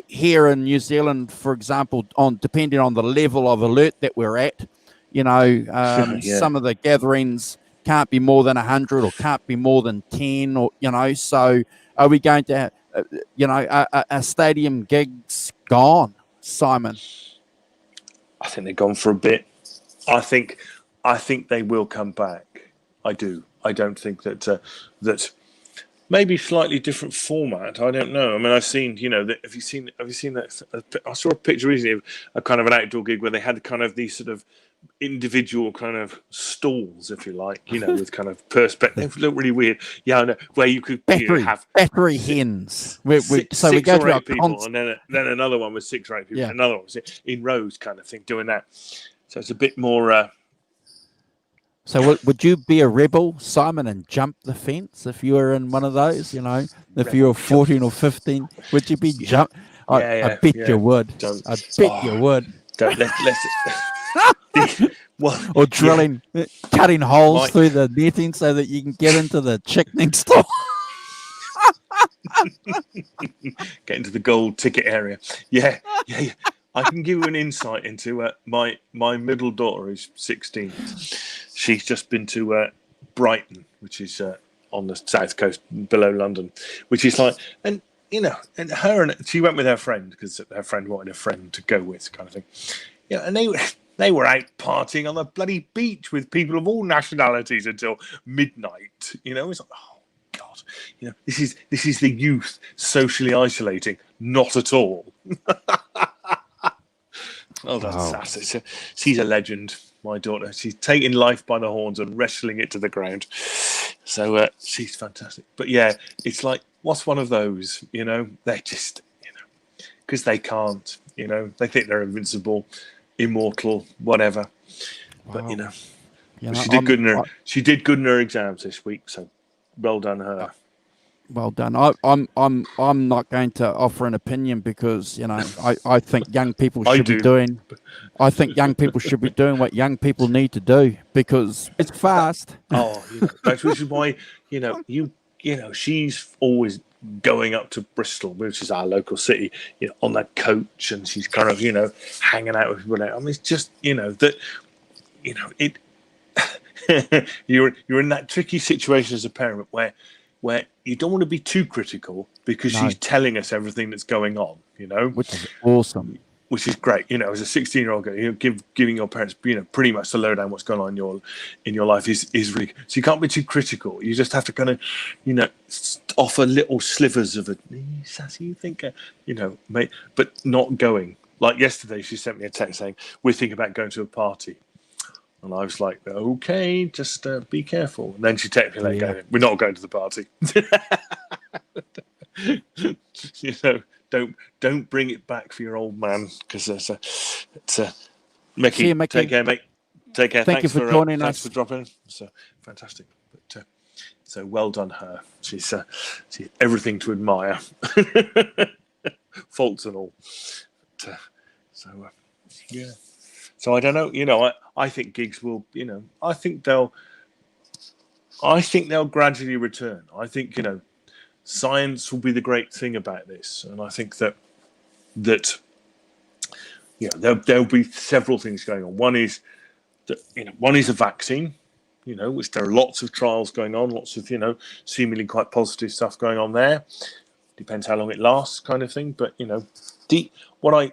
Here in New Zealand, for example, depending on the level of alert that we're at, some of the gatherings can't be more than 100 or can't be more than 10 or, so are we going to have, a stadium gigs gone, Simon? I think they're gone for a bit. I think they will come back. I do. I don't think that maybe slightly different format. I don't know. I mean, I've seen, have you seen that? I saw a picture recently of a kind of an outdoor gig where they had kind of these sort of individual kind of stalls, if you like, with kind of perspective. They look really weird. Yeah, I know, where you could have battery six- hens. so we go or to our eight people, and then another one with 6 or 8 people, Yeah. another one was in rows, kind of thing, doing that. So it's a bit more. So would you be a rebel, Simon, and jump the fence if you were in one of those? If you were 14 or 15, would you be jump? I bet you would. I bet you would. Don't let's. Or drilling, cutting holes through the netting so that you can get into the chick next door. Get into the gold ticket area. Yeah. I can give you an insight into my middle daughter, who's 16. She's just been to Brighton, which is on the south coast below London, which is like, and she went with her friend because her friend wanted a friend to go with, kind of thing. And they were out partying on the bloody beach with people of all nationalities until midnight. It's like, oh God, this is the youth socially isolating. Not at all. Well done, Sass. She's a legend, my daughter. She's taking life by the horns and wrestling it to the ground. So she's fantastic. But yeah, it's like, what's one of those? They're just, because they can't. They think they're invincible, immortal, whatever. But she did good in her. She did good in her exams this week. So well done her. Well done. I'm not going to offer an opinion because I think young people should be doing. I think young people should be doing what young people need to do because it's fast. Which is why she's always going up to Bristol, which is our local city, on that coach, and she's kind of hanging out with people. I mean, it's just that it. You're in that tricky situation as a parent where you don't want to be too critical because she's telling us everything that's going on, which is awesome, which is great. As a 16-year-old girl, giving your parents, pretty much the lowdown what's going on in your life is really. So you can't be too critical. You just have to kind of, offer little slivers of it. Sassy, you think, mate, but not going. Like yesterday, she sent me a text saying we're thinking about going to a party. And I was like, okay, just be careful. And then she texted me going, we're not going to the party. Don't bring it back for your old man because it's Mickey. Mickey. Take care, mate. Take care. Thank you for joining us. Thanks for dropping in. So fantastic. But so well done, her. She's everything to admire, faults and all. But, yeah. So I don't know. I think gigs will. I think they'll gradually return. I think science will be the great thing about this, and I think that there'll be several things going on. One is that one is a vaccine, which there are lots of trials going on, lots of seemingly quite positive stuff going on there. Depends how long it lasts, kind of thing. But what I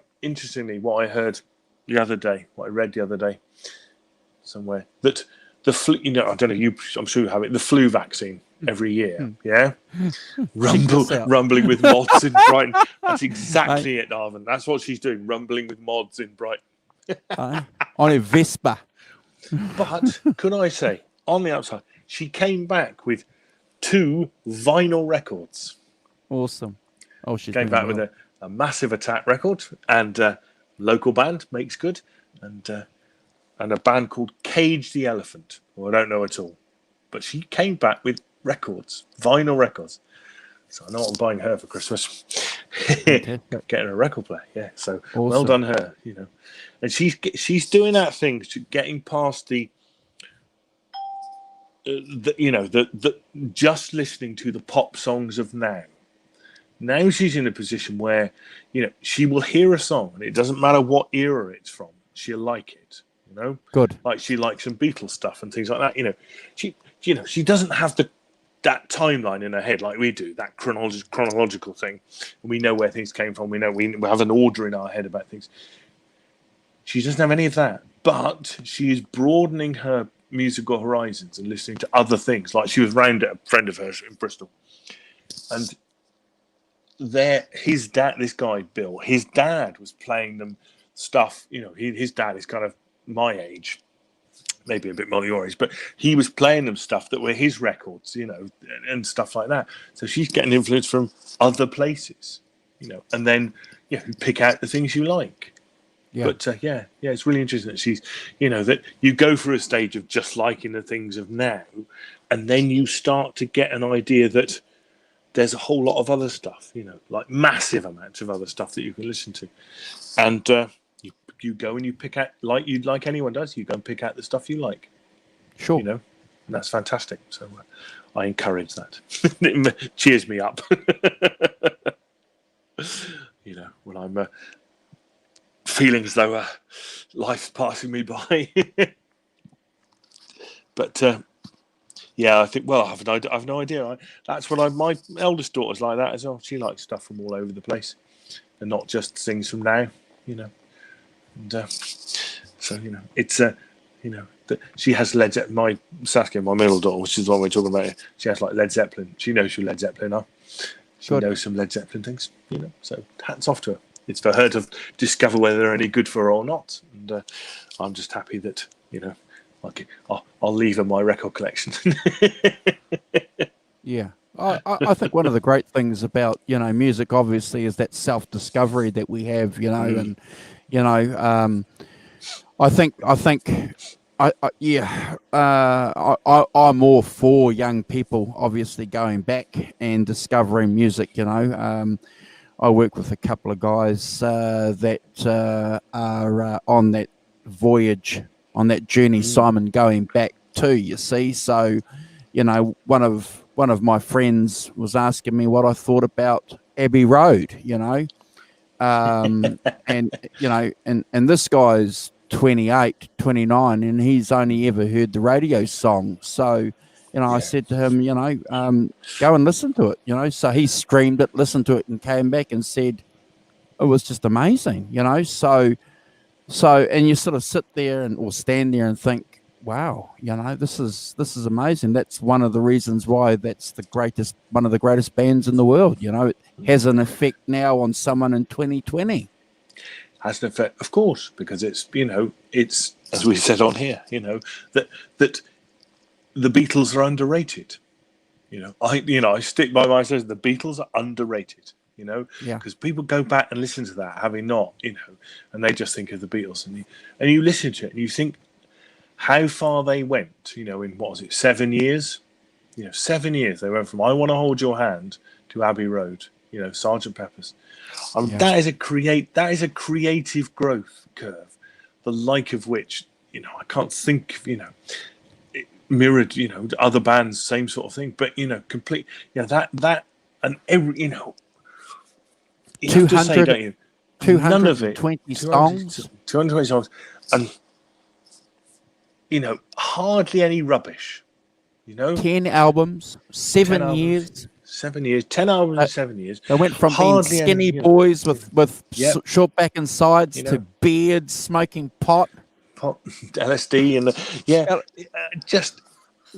heard the other day, what I read the other day somewhere, that the flu, I don't know, I'm sure you have it, the flu vaccine every year, rumbling with mods in Brighton. That's exactly it, Arvin. That's what she's doing, rumbling with mods in Brighton. On a Vespa. But could I say, on the outside, she came back with 2 vinyl records. Awesome. Oh, she came back with a Massive Attack record and local band Makes Good and a band called Cage the Elephant, who I don't know at all. But she came back with records, vinyl records. So I know what I'm buying her for Christmas. Getting a record player, yeah. So awesome. Well done her, And she's doing that thing, getting past the just listening to the pop songs of now. Now she's in a position where, she will hear a song and it doesn't matter what era it's from, she'll like it. Good. Like she likes some Beatles stuff and things like that. She doesn't have that timeline in her head like we do, that chronological thing. And we know where things came from. We know we have an order in our head about things. She doesn't have any of that, but she is broadening her musical horizons and listening to other things. Like she was round at a friend of hers in Bristol, and his dad, this guy Bill, his dad was playing them stuff. His dad is kind of my age, maybe a bit more your age, but he was playing them stuff that were his records, you know, and stuff like that. So she's getting influence from other places, you know, and then you pick out the things you like. Yeah. But it's really interesting that she's, you know, that you go through a stage of just liking the things of now, and then you start to get an idea that there's a whole lot of other stuff, you know, like massive amounts of other stuff that you can listen to, and you go and you pick out, like anyone does, you go and pick out the stuff you like. Sure. You know, and that's fantastic. So I encourage that. It cheers me up. You know, when I'm feeling as though life's passing me by. But I think, well, I've no idea. That's what my eldest daughter's like that as well. She likes stuff from all over the place, and not just things from now. You know, and so you know, it's you know, she has Led Zeppelin. My Saskia, my middle daughter, which is the one we're talking about here, she has like Led Zeppelin. She knows who Led Zeppelin are. She knows some Led Zeppelin things. You know, so hats off to her. It's for her to discover whether they're any good for her or not. And I'm just happy that, you know, like I'll leave her my record collection. Yeah. I think one of the great things about, you know, music obviously is that self-discovery that we have, you know, and, you know, I'm all for young people obviously going back and discovering music, you know. I work with a couple of guys that are on that voyage, on that journey, Simon, going back to, you see. So, you know, one of my friends was asking me what I thought about Abbey Road, you know. And, you know, and this guy's 28, 29, and he's only ever heard the radio song. So, you know, I said to him, you know, go and listen to it, you know. So he streamed it, listened to it, and came back and said it was just amazing, you know. So, and you sort of sit there or stand there and think, wow, you know, this is amazing. That's one of the reasons why that's one of the greatest bands in the world. You know, it has an effect now on someone in 2020. Has an effect, of course, because it's, you know, it's, as we said on here, you know, that the Beatles are underrated. You know, I stick by my says the Beatles are underrated. You know, because people go back and listen to that, having not, you know, and they just think of the Beatles, and you listen to it and you think how far they went. You know, in what was it, 7 years? You know, 7 years they went from "I Want to Hold Your Hand" to Abbey Road. You know, Sgt. Pepper's. That is a creative growth curve, the like of which, you know, I can't think of, you know, it mirrored, you know, other bands, same sort of thing, but, you know, complete, you know, that and every, you know, you have to say, don't you, 220 songs, 220 songs, and, you know, hardly any rubbish, you know, 10 albums, 7 years. 7 years, 10 albums in 7 years. They went from being skinny boys with short back and sides, you know, to beards, smoking pot, LSD, and just,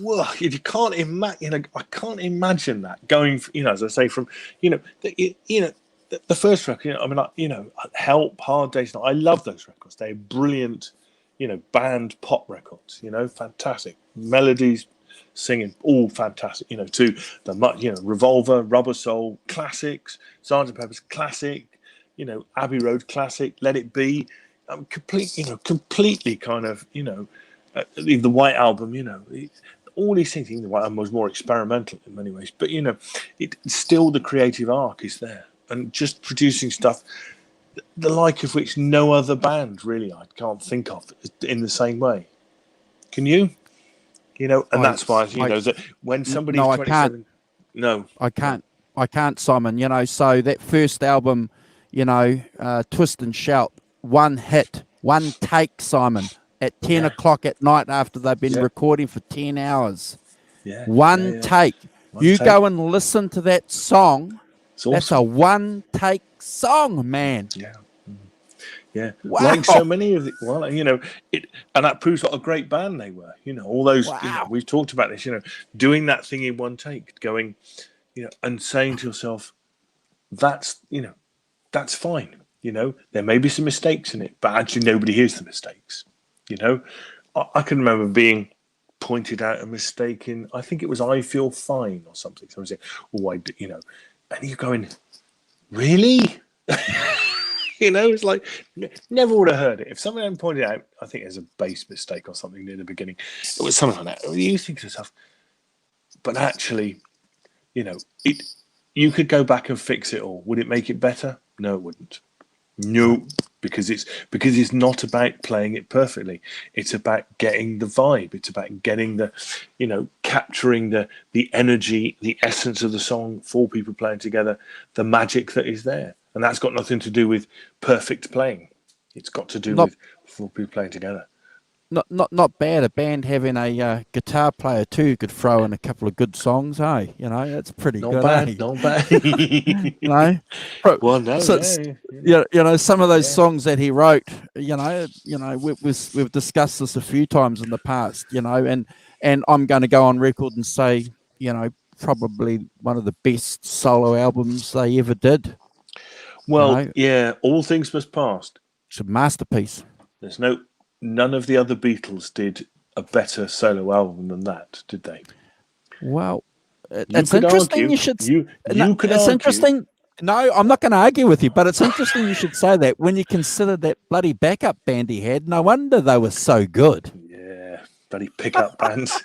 well, you can't imagine. You know, I can't imagine that going. You know, as I say, from the first record. You know, I mean, like, you know, Help, Hard Day's Night. I love those records. They're brilliant. You know, band pop records. You know, fantastic melodies. Singing, all fantastic, you know, to the, you know, Revolver, Rubber Soul, classics, Sgt. Pepper's classic, you know, Abbey Road classic, Let It Be, completely kind of, you know, the White Album, you know, all these things. The White Album was more experimental in many ways, but, you know, still the creative arc is there, and just producing stuff the like of which no other band really I can't think of in the same way. Can you? You know, and that's why, you know, that when somebody's 27... No, I can't, Simon, you know. So that first album, you know, Twist and Shout, one hit, one take, Simon, at 10 o'clock at night after they've been recording for 10 hours. One take. Go and listen to that song. Awesome. That's a one take song, man. Yeah, wow. Like so many of the, well, you know, and that proves what a great band they were. You know, all those, you know, we've talked about this, you know, doing that thing in one take, going, you know, and saying to yourself, that's, you know, that's fine. You know, there may be some mistakes in it, but actually nobody hears the mistakes. You know, I can remember being pointed out a mistake in, I think it was I Feel Fine or something. Someone said, oh, you know, and you're going, really? You know, it's like, never would have heard it. If someone hadn't pointed out, I think there's a bass mistake or something near the beginning. It was something like that. You think to yourself, but actually, you know, you could go back and fix it all. Would it make it better? No, it wouldn't. No, because it's not about playing it perfectly. It's about getting the vibe. It's about getting the, you know, capturing the energy, the essence of the song for people playing together, the magic that is there. And that's got nothing to do with perfect playing. It's got to do with four people playing together. Not bad. A band having a guitar player too who could throw in a couple of good songs. Hey, you know, that's pretty Not good. bad, eh? not bad. You know, Well, no, so you know, some of those songs that he wrote. You know, we've discussed this a few times in the past. You know, and I'm going to go on record and say, you know, probably one of the best solo albums they ever did. Well, you know? yeah, All Things Must Pass. It's a masterpiece. There's none of the other Beatles did a better solo album than that, did they? Well, You it's could interesting. argue- You should. You could It's argue. interesting. No, I'm not going to argue with you, but it's interesting you should say that when you consider that bloody backup band he had. No wonder they were so good. Yeah, bloody pickup bands.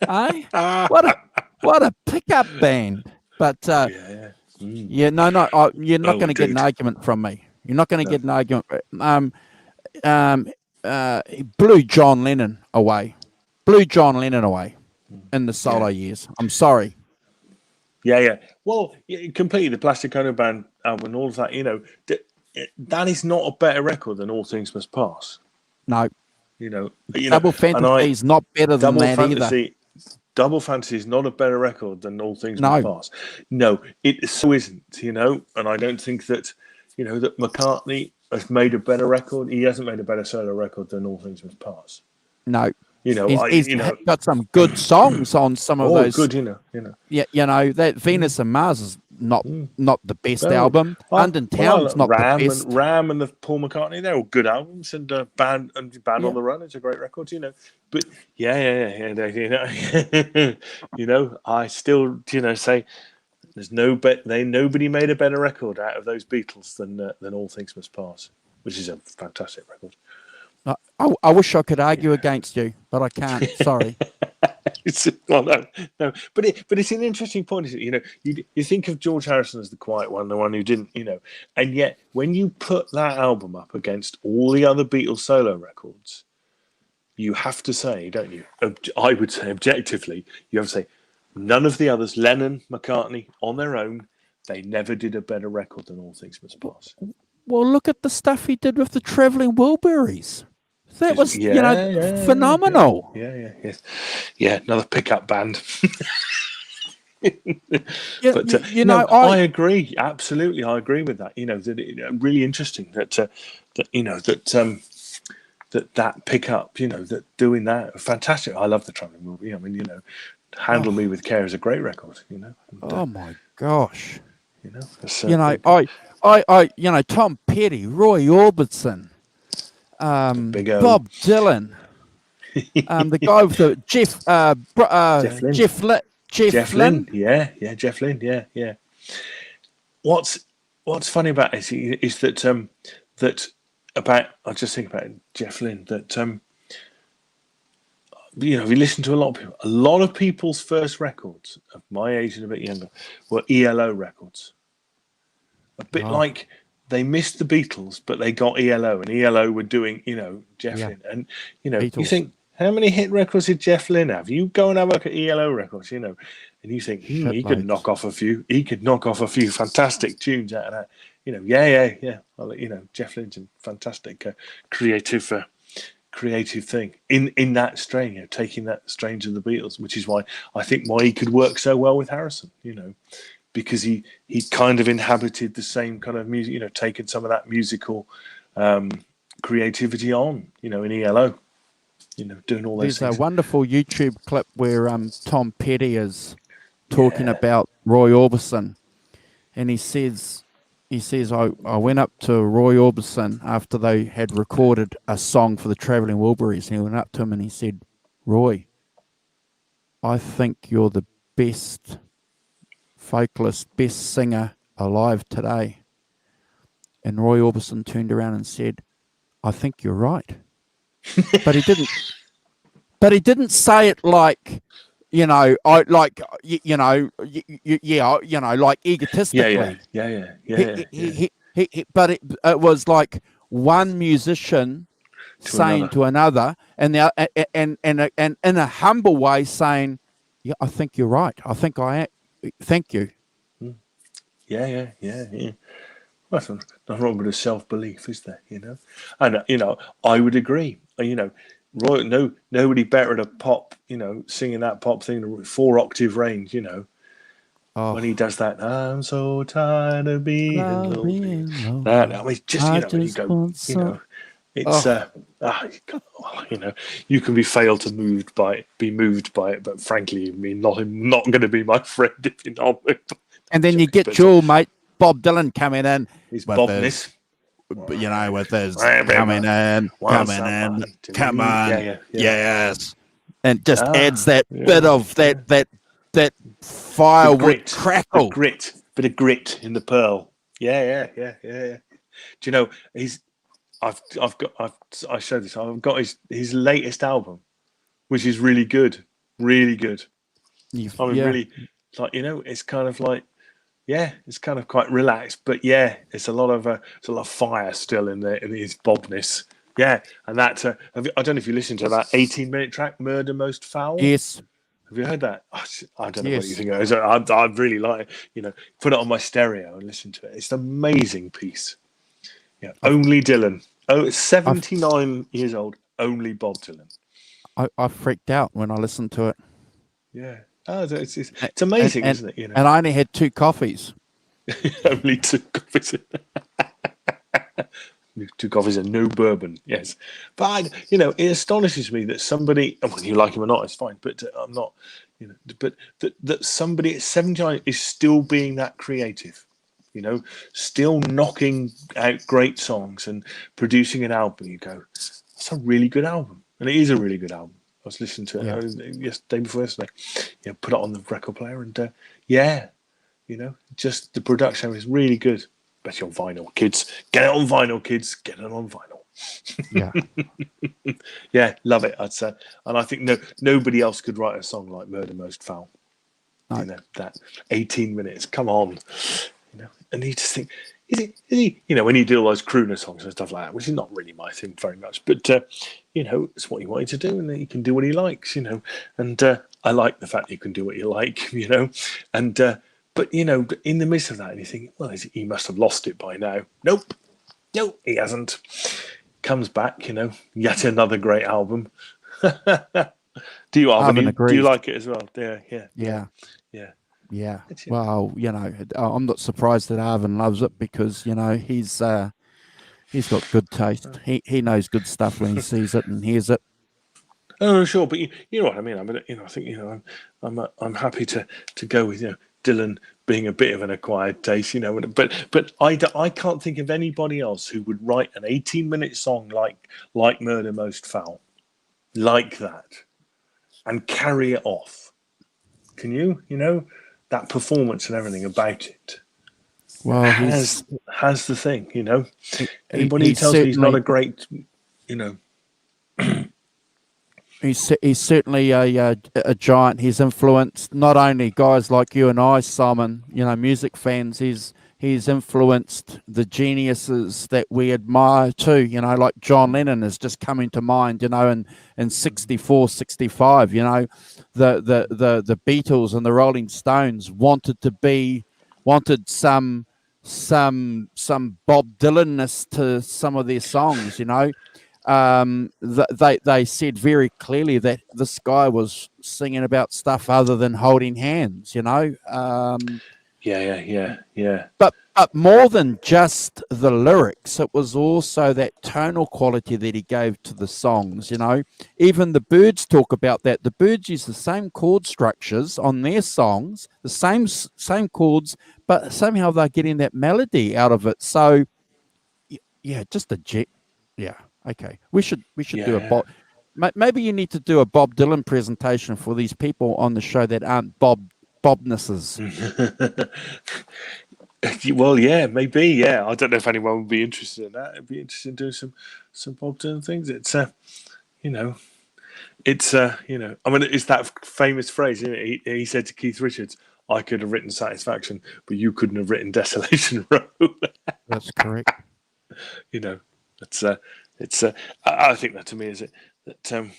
Eh? What a pickup band. But Yeah. Mm. yeah, you're not Oh, going to get an indeed. argument from me. You're not going to No. get an argument. Blew John Lennon away. In the solo years. I'm sorry. Yeah. Well, completely. The Plastic Ono Band album and all of that, you know, that is not a better record than All Things Must Pass. No, You know, Double Fantasy is not better than Double that either. Fantasy. Double Fantasy is not a better record than All Things No. Must Pass. No, it so isn't, you know, and I don't think that, you know, that McCartney has made a better record. He hasn't made a better solo record than All Things Must Pass. No. You know, He's got some good songs on some of those. good, you know. Yeah, you know, that Venus and Mars is not the best No. album. London Town's not Ram the best. and Ram and the Paul McCartney, they're all good albums, and Band Yeah. on the Run is a great record, you know. But yeah, you know, you know, I still, you know, say there's nobody made a better record out of those Beatles than All Things Must Pass, which is a fantastic record. I wish I could argue against you, but I can't. Sorry. No, but it's an interesting point. Is it? You know, you think of George Harrison as the quiet one, the one who didn't, you know, and yet when you put that album up against all the other Beatles solo records, you have to say, don't you? I would say objectively, you have to say none of the others, Lennon, McCartney, on their own, they never did a better record than All Things Must Pass. Well, look at the stuff he did with the Traveling Wilburys. That was, phenomenal. Yeah. Another pickup band. Yeah, But you know, I agree. Absolutely, I agree with that. You know, really interesting that you know that pickup. You know, that doing that fantastic. I love the Traveling Wilburys. I mean, you know, Handle Me with Care is a great record. You know. And, oh my gosh. you know, You know, I you know, Tom Petty, Roy Orbison, Big O. Bob Dylan, the guy with the Jeff Lynne. Jeff Lynne. Yeah, Jeff Lynne. Yeah. What's funny about it is that I just think about Jeff Lynne that you know, we listen to a lot of people's first records of my age and a bit younger were ELO records. A bit like they missed the Beatles, but they got ELO, and ELO were doing, you know, Jeff Lynne. And, you know, Beatles. you think, how many hit records did Jeff Lynne have? You go and have a look at ELO records, you know, and you think, he could knock off a few. He could knock off a few fantastic tunes out of that. You know, yeah. Well, you know, Jeff Lynne's a fantastic creative thing in that strain, you know, taking that strain to the Beatles, which is why he could work so well with Harrison, you know, because he kind of inhabited the same kind of music, you know, taken some of that musical creativity on, you know, in ELO, you know, doing all those There's things. a wonderful YouTube clip where Tom Petty is talking about Roy Orbison, and he says, he says, I went up to Roy Orbison after they had recorded a song for the Travelling Wilburys. And he went up to him and he said, Roy, I think you're the best vocalist, best singer alive today. And Roy Orbison turned around and said, I think you're right. But he didn't. But he didn't say it like, you know, like egotistically. But it was like one musician saying to another, and in a humble way saying, "Yeah, I think you're right. I think I am. Thank you." Yeah. Well, that's nothing wrong with a self-belief, is there? You know, and I would agree. Roy, nobody better at a pop. Singing that pop thing, 4-octave range. When he does that, I'm so tired of being lonely. That, I mean, just when you go, it's you can be moved by it, but frankly, I'm not going to be my friend if you're not moved. And then you get your mate Bob Dylan coming in. He's Bobness. With his coming in, come on, yes, and just adds that bit of that firewood crackle, bit of grit in the pearl. Yeah. Do you know I showed this. I've got his latest album, which is really good. Really like it's kind of like. Yeah, it's kind of quite relaxed, but it's a lot of fire still in his Bobness. Yeah, and that I don't know if you listened to that 18-minute track, "Murder Most Foul." Yes. Have you heard that? I don't know what you think of it. I really like it. Put it on my stereo and listen to it. It's an amazing piece. Yeah, only Dylan. Oh, 79 years old. Only Bob Dylan. I freaked out when I listened to it. Yeah. Oh, it's amazing, isn't it? And I only had 2 coffees. Only 2 coffees. 2 coffees and no bourbon. Yes, but it astonishes me that somebody, whether you like him or not, it's fine. But I'm not, but that somebody at 79 is still being that creative. Still knocking out great songs and producing an album. You go, that's a really good album, and it is a really good album. I was listening to it day before yesterday. Put it on the record player, and just the production is really good. Especially on vinyl, kids. Get it on vinyl, kids. Get it on vinyl. Yeah, yeah, love it. I'd say, and I think nobody else could write a song like "Murder Most Foul." No. That 18 minutes. Come on, and you just think. Is he? When you do all those crooner songs and stuff like that, which is not really my thing very much, but it's what he wanted to do, and he can do what he likes, and I like the fact that you can do what you like, and but in the midst of that, and you think, well, he must have lost it by now. Nope, he hasn't. Comes back, yet another great album. Do you, Arvin? Do you like it as well? Yeah. Well, I'm not surprised that Arvin loves it because he's got good taste. He knows good stuff when he sees it and hears it. Oh, sure, but you know what I mean. I think I'm happy to go with Dylan being a bit of an acquired taste, But I can't think of anybody else who would write an 18-minute song like "Murder Most Foul," like that, and carry it off. Can you? That performance and everything about it. Well, has the thing, Anybody who tells me he's not a great, He's certainly a giant. He's influenced not only guys like you and I, Simon, music fans. He's influenced the geniuses that we admire too. Like John Lennon is just coming to mind. In 64, 65. The Beatles and the Rolling Stones wanted some Bob Dylan-ness to some of their songs. They said very clearly that this guy was singing about stuff other than holding hands. Yeah. But more than just the lyrics, it was also that tonal quality that he gave to the songs. Even the Byrds talk about that. The Byrds use the same chord structures on their songs, the same chords, but somehow they're getting that melody out of it. So yeah, just yeah. Okay, we should do a Bob. Maybe you need to do a Bob Dylan presentation for these people on the show that aren't Bobnesses. Well, yeah, maybe. Yeah, I don't know if anyone would be interested in that. It'd be interesting doing some Bob Dylan things. It's I mean, it's that famous phrase. Isn't it? He said to Keith Richards, "I could have written Satisfaction, but you couldn't have written Desolation Row." That's correct. I think that to me is it. That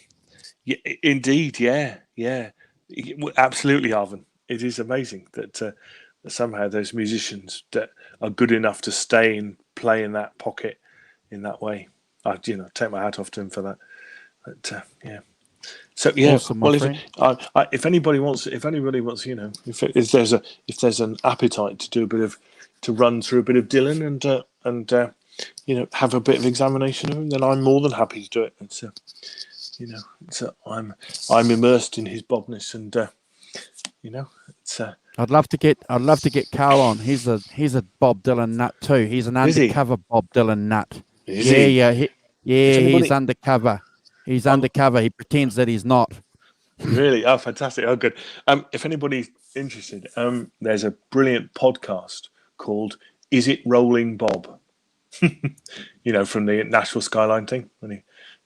yeah, indeed, yeah, absolutely, Arvin. It is amazing that somehow those musicians that are good enough to stay and play in that pocket in that way. I take my hat off to him for that. But yeah. So yeah, Awesome, well, friend. if anybody wants, if there's an appetite to run through a bit of Dylan and have a bit of examination of him, then I'm more than happy to do it. I'm immersed in his Bobness, and I'd love to get Carl on. He's a Bob Dylan nut too. He's an undercover Bob Dylan nut. He's undercover. He's undercover. He pretends that he's not. Really? Oh, fantastic. Oh, good. If anybody's interested, there's a brilliant podcast called Is It Rolling Bob? From the Nashville Skyline thing.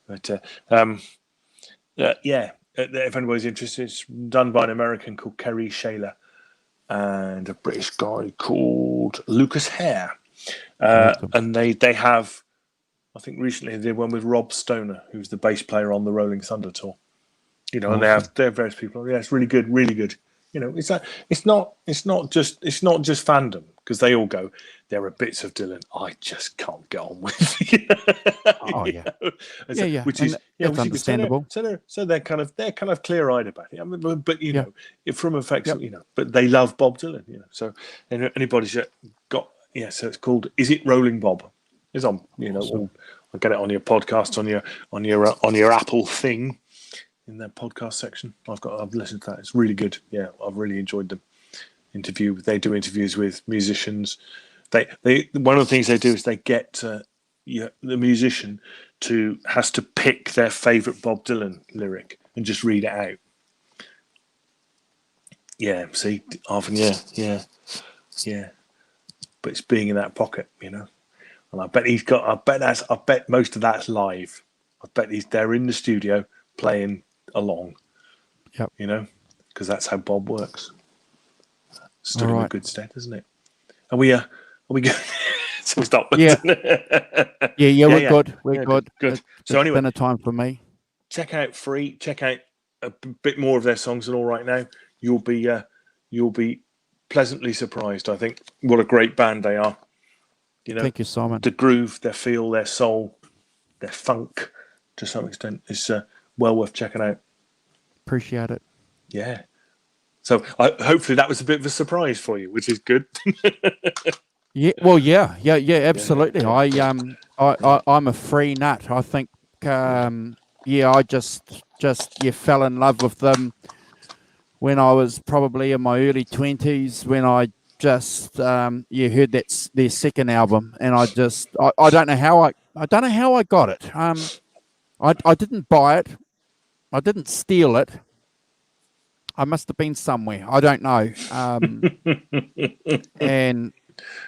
If anybody's interested, it's done by an American called Kerry Shaler and a British guy called Lucas Hare. And they have, I think recently they did one with Rob Stoner, who's the bass player on the Rolling Thunder tour. Awesome. And they have various people. Yeah, it's really good, really good. It's not just fandom, because they all go, there are bits of Dylan I just can't get on with. Oh yeah, which is understandable. So they're kind of clear-eyed about it. I mean, but from affection, but they love Bob Dylan. So anybody's got So it's called Is It Rolling Bob? It's on. Awesome. I'll get it on your podcast on your Apple thing. In their podcast section, I've listened to that. It's really good. Yeah, I've really enjoyed them. They do interviews with musicians. They one of the things they do is they get the musician has to pick their favorite Bob Dylan lyric and just read it out. Yeah, see, often, yeah. But it's being in that pocket, and I bet most of that's live. I bet they're in the studio playing along. Yep. Because that's how Bob works. Stood All in right. a good stead, isn't it? Are we good? So we stop. Yeah. We're good. We're good. Good. So it's anyway, been a time for me. check out Free. Check out a bit more of their songs and All Right Now. You'll be pleasantly surprised. I think what a great band they are. Thank you, Simon. The groove, their feel, their soul, their funk, to some extent, is well worth checking out. Appreciate it. Yeah. So hopefully that was a bit of a surprise for you, which is good. Yeah. Well, yeah, absolutely. I'm a Free nut. I think, I just fell in love with them when I was probably in my early 20s, when I just heard that their second album, and I don't know how I got it. I didn't buy it. I didn't steal it. I must have been somewhere. I don't know.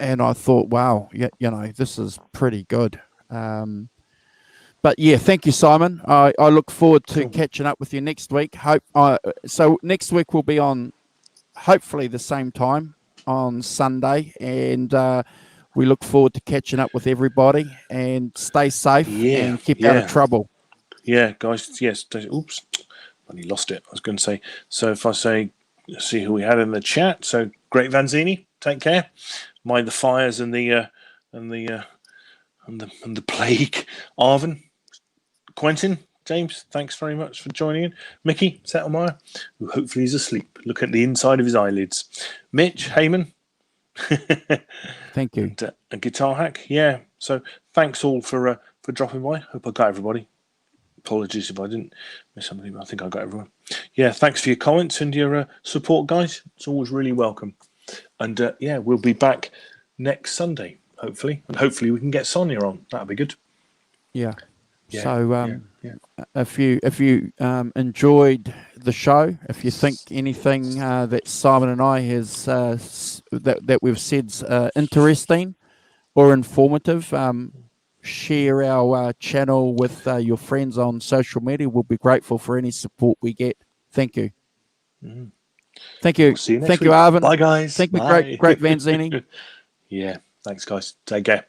And I thought, wow, this is pretty good. But yeah, thank you, Simon. I look forward to catching up with you next week. So next week will be on hopefully the same time on Sunday, and we look forward to catching up with everybody. And stay safe and keep out of trouble. Yeah, guys. Yes. Oops. When he lost it, I was going to say. So if I see who we had in the chat. So Great Vanzini, take care. Mind the fires and the plague. Arvin, Quentin, James, thanks very much for joining in. Mickey Settlemeyer, who hopefully is asleep. Look at the inside of his eyelids. Mitch Heyman, Thank you. And Guitar Hack, yeah. So thanks all for dropping by. Hope I got everybody. Apologies if I didn't miss somebody, but I think I got everyone. Yeah, thanks for your comments and your support, guys. It's always really welcome. And yeah, we'll be back next Sunday, hopefully, and hopefully we can get Sonia on. That'd be good. Yeah. Yeah, So yeah. if you enjoyed the show, if you think anything that Simon and I has that we've said's interesting or informative, share our channel with your friends on social media. We'll be grateful for any support we get. Thank you. Mhm. Thank you. We'll see you next Thank week. you, Arvin. Bye, guys. Thank you, Bye. great Vanzini. Yeah, thanks, guys. Take care.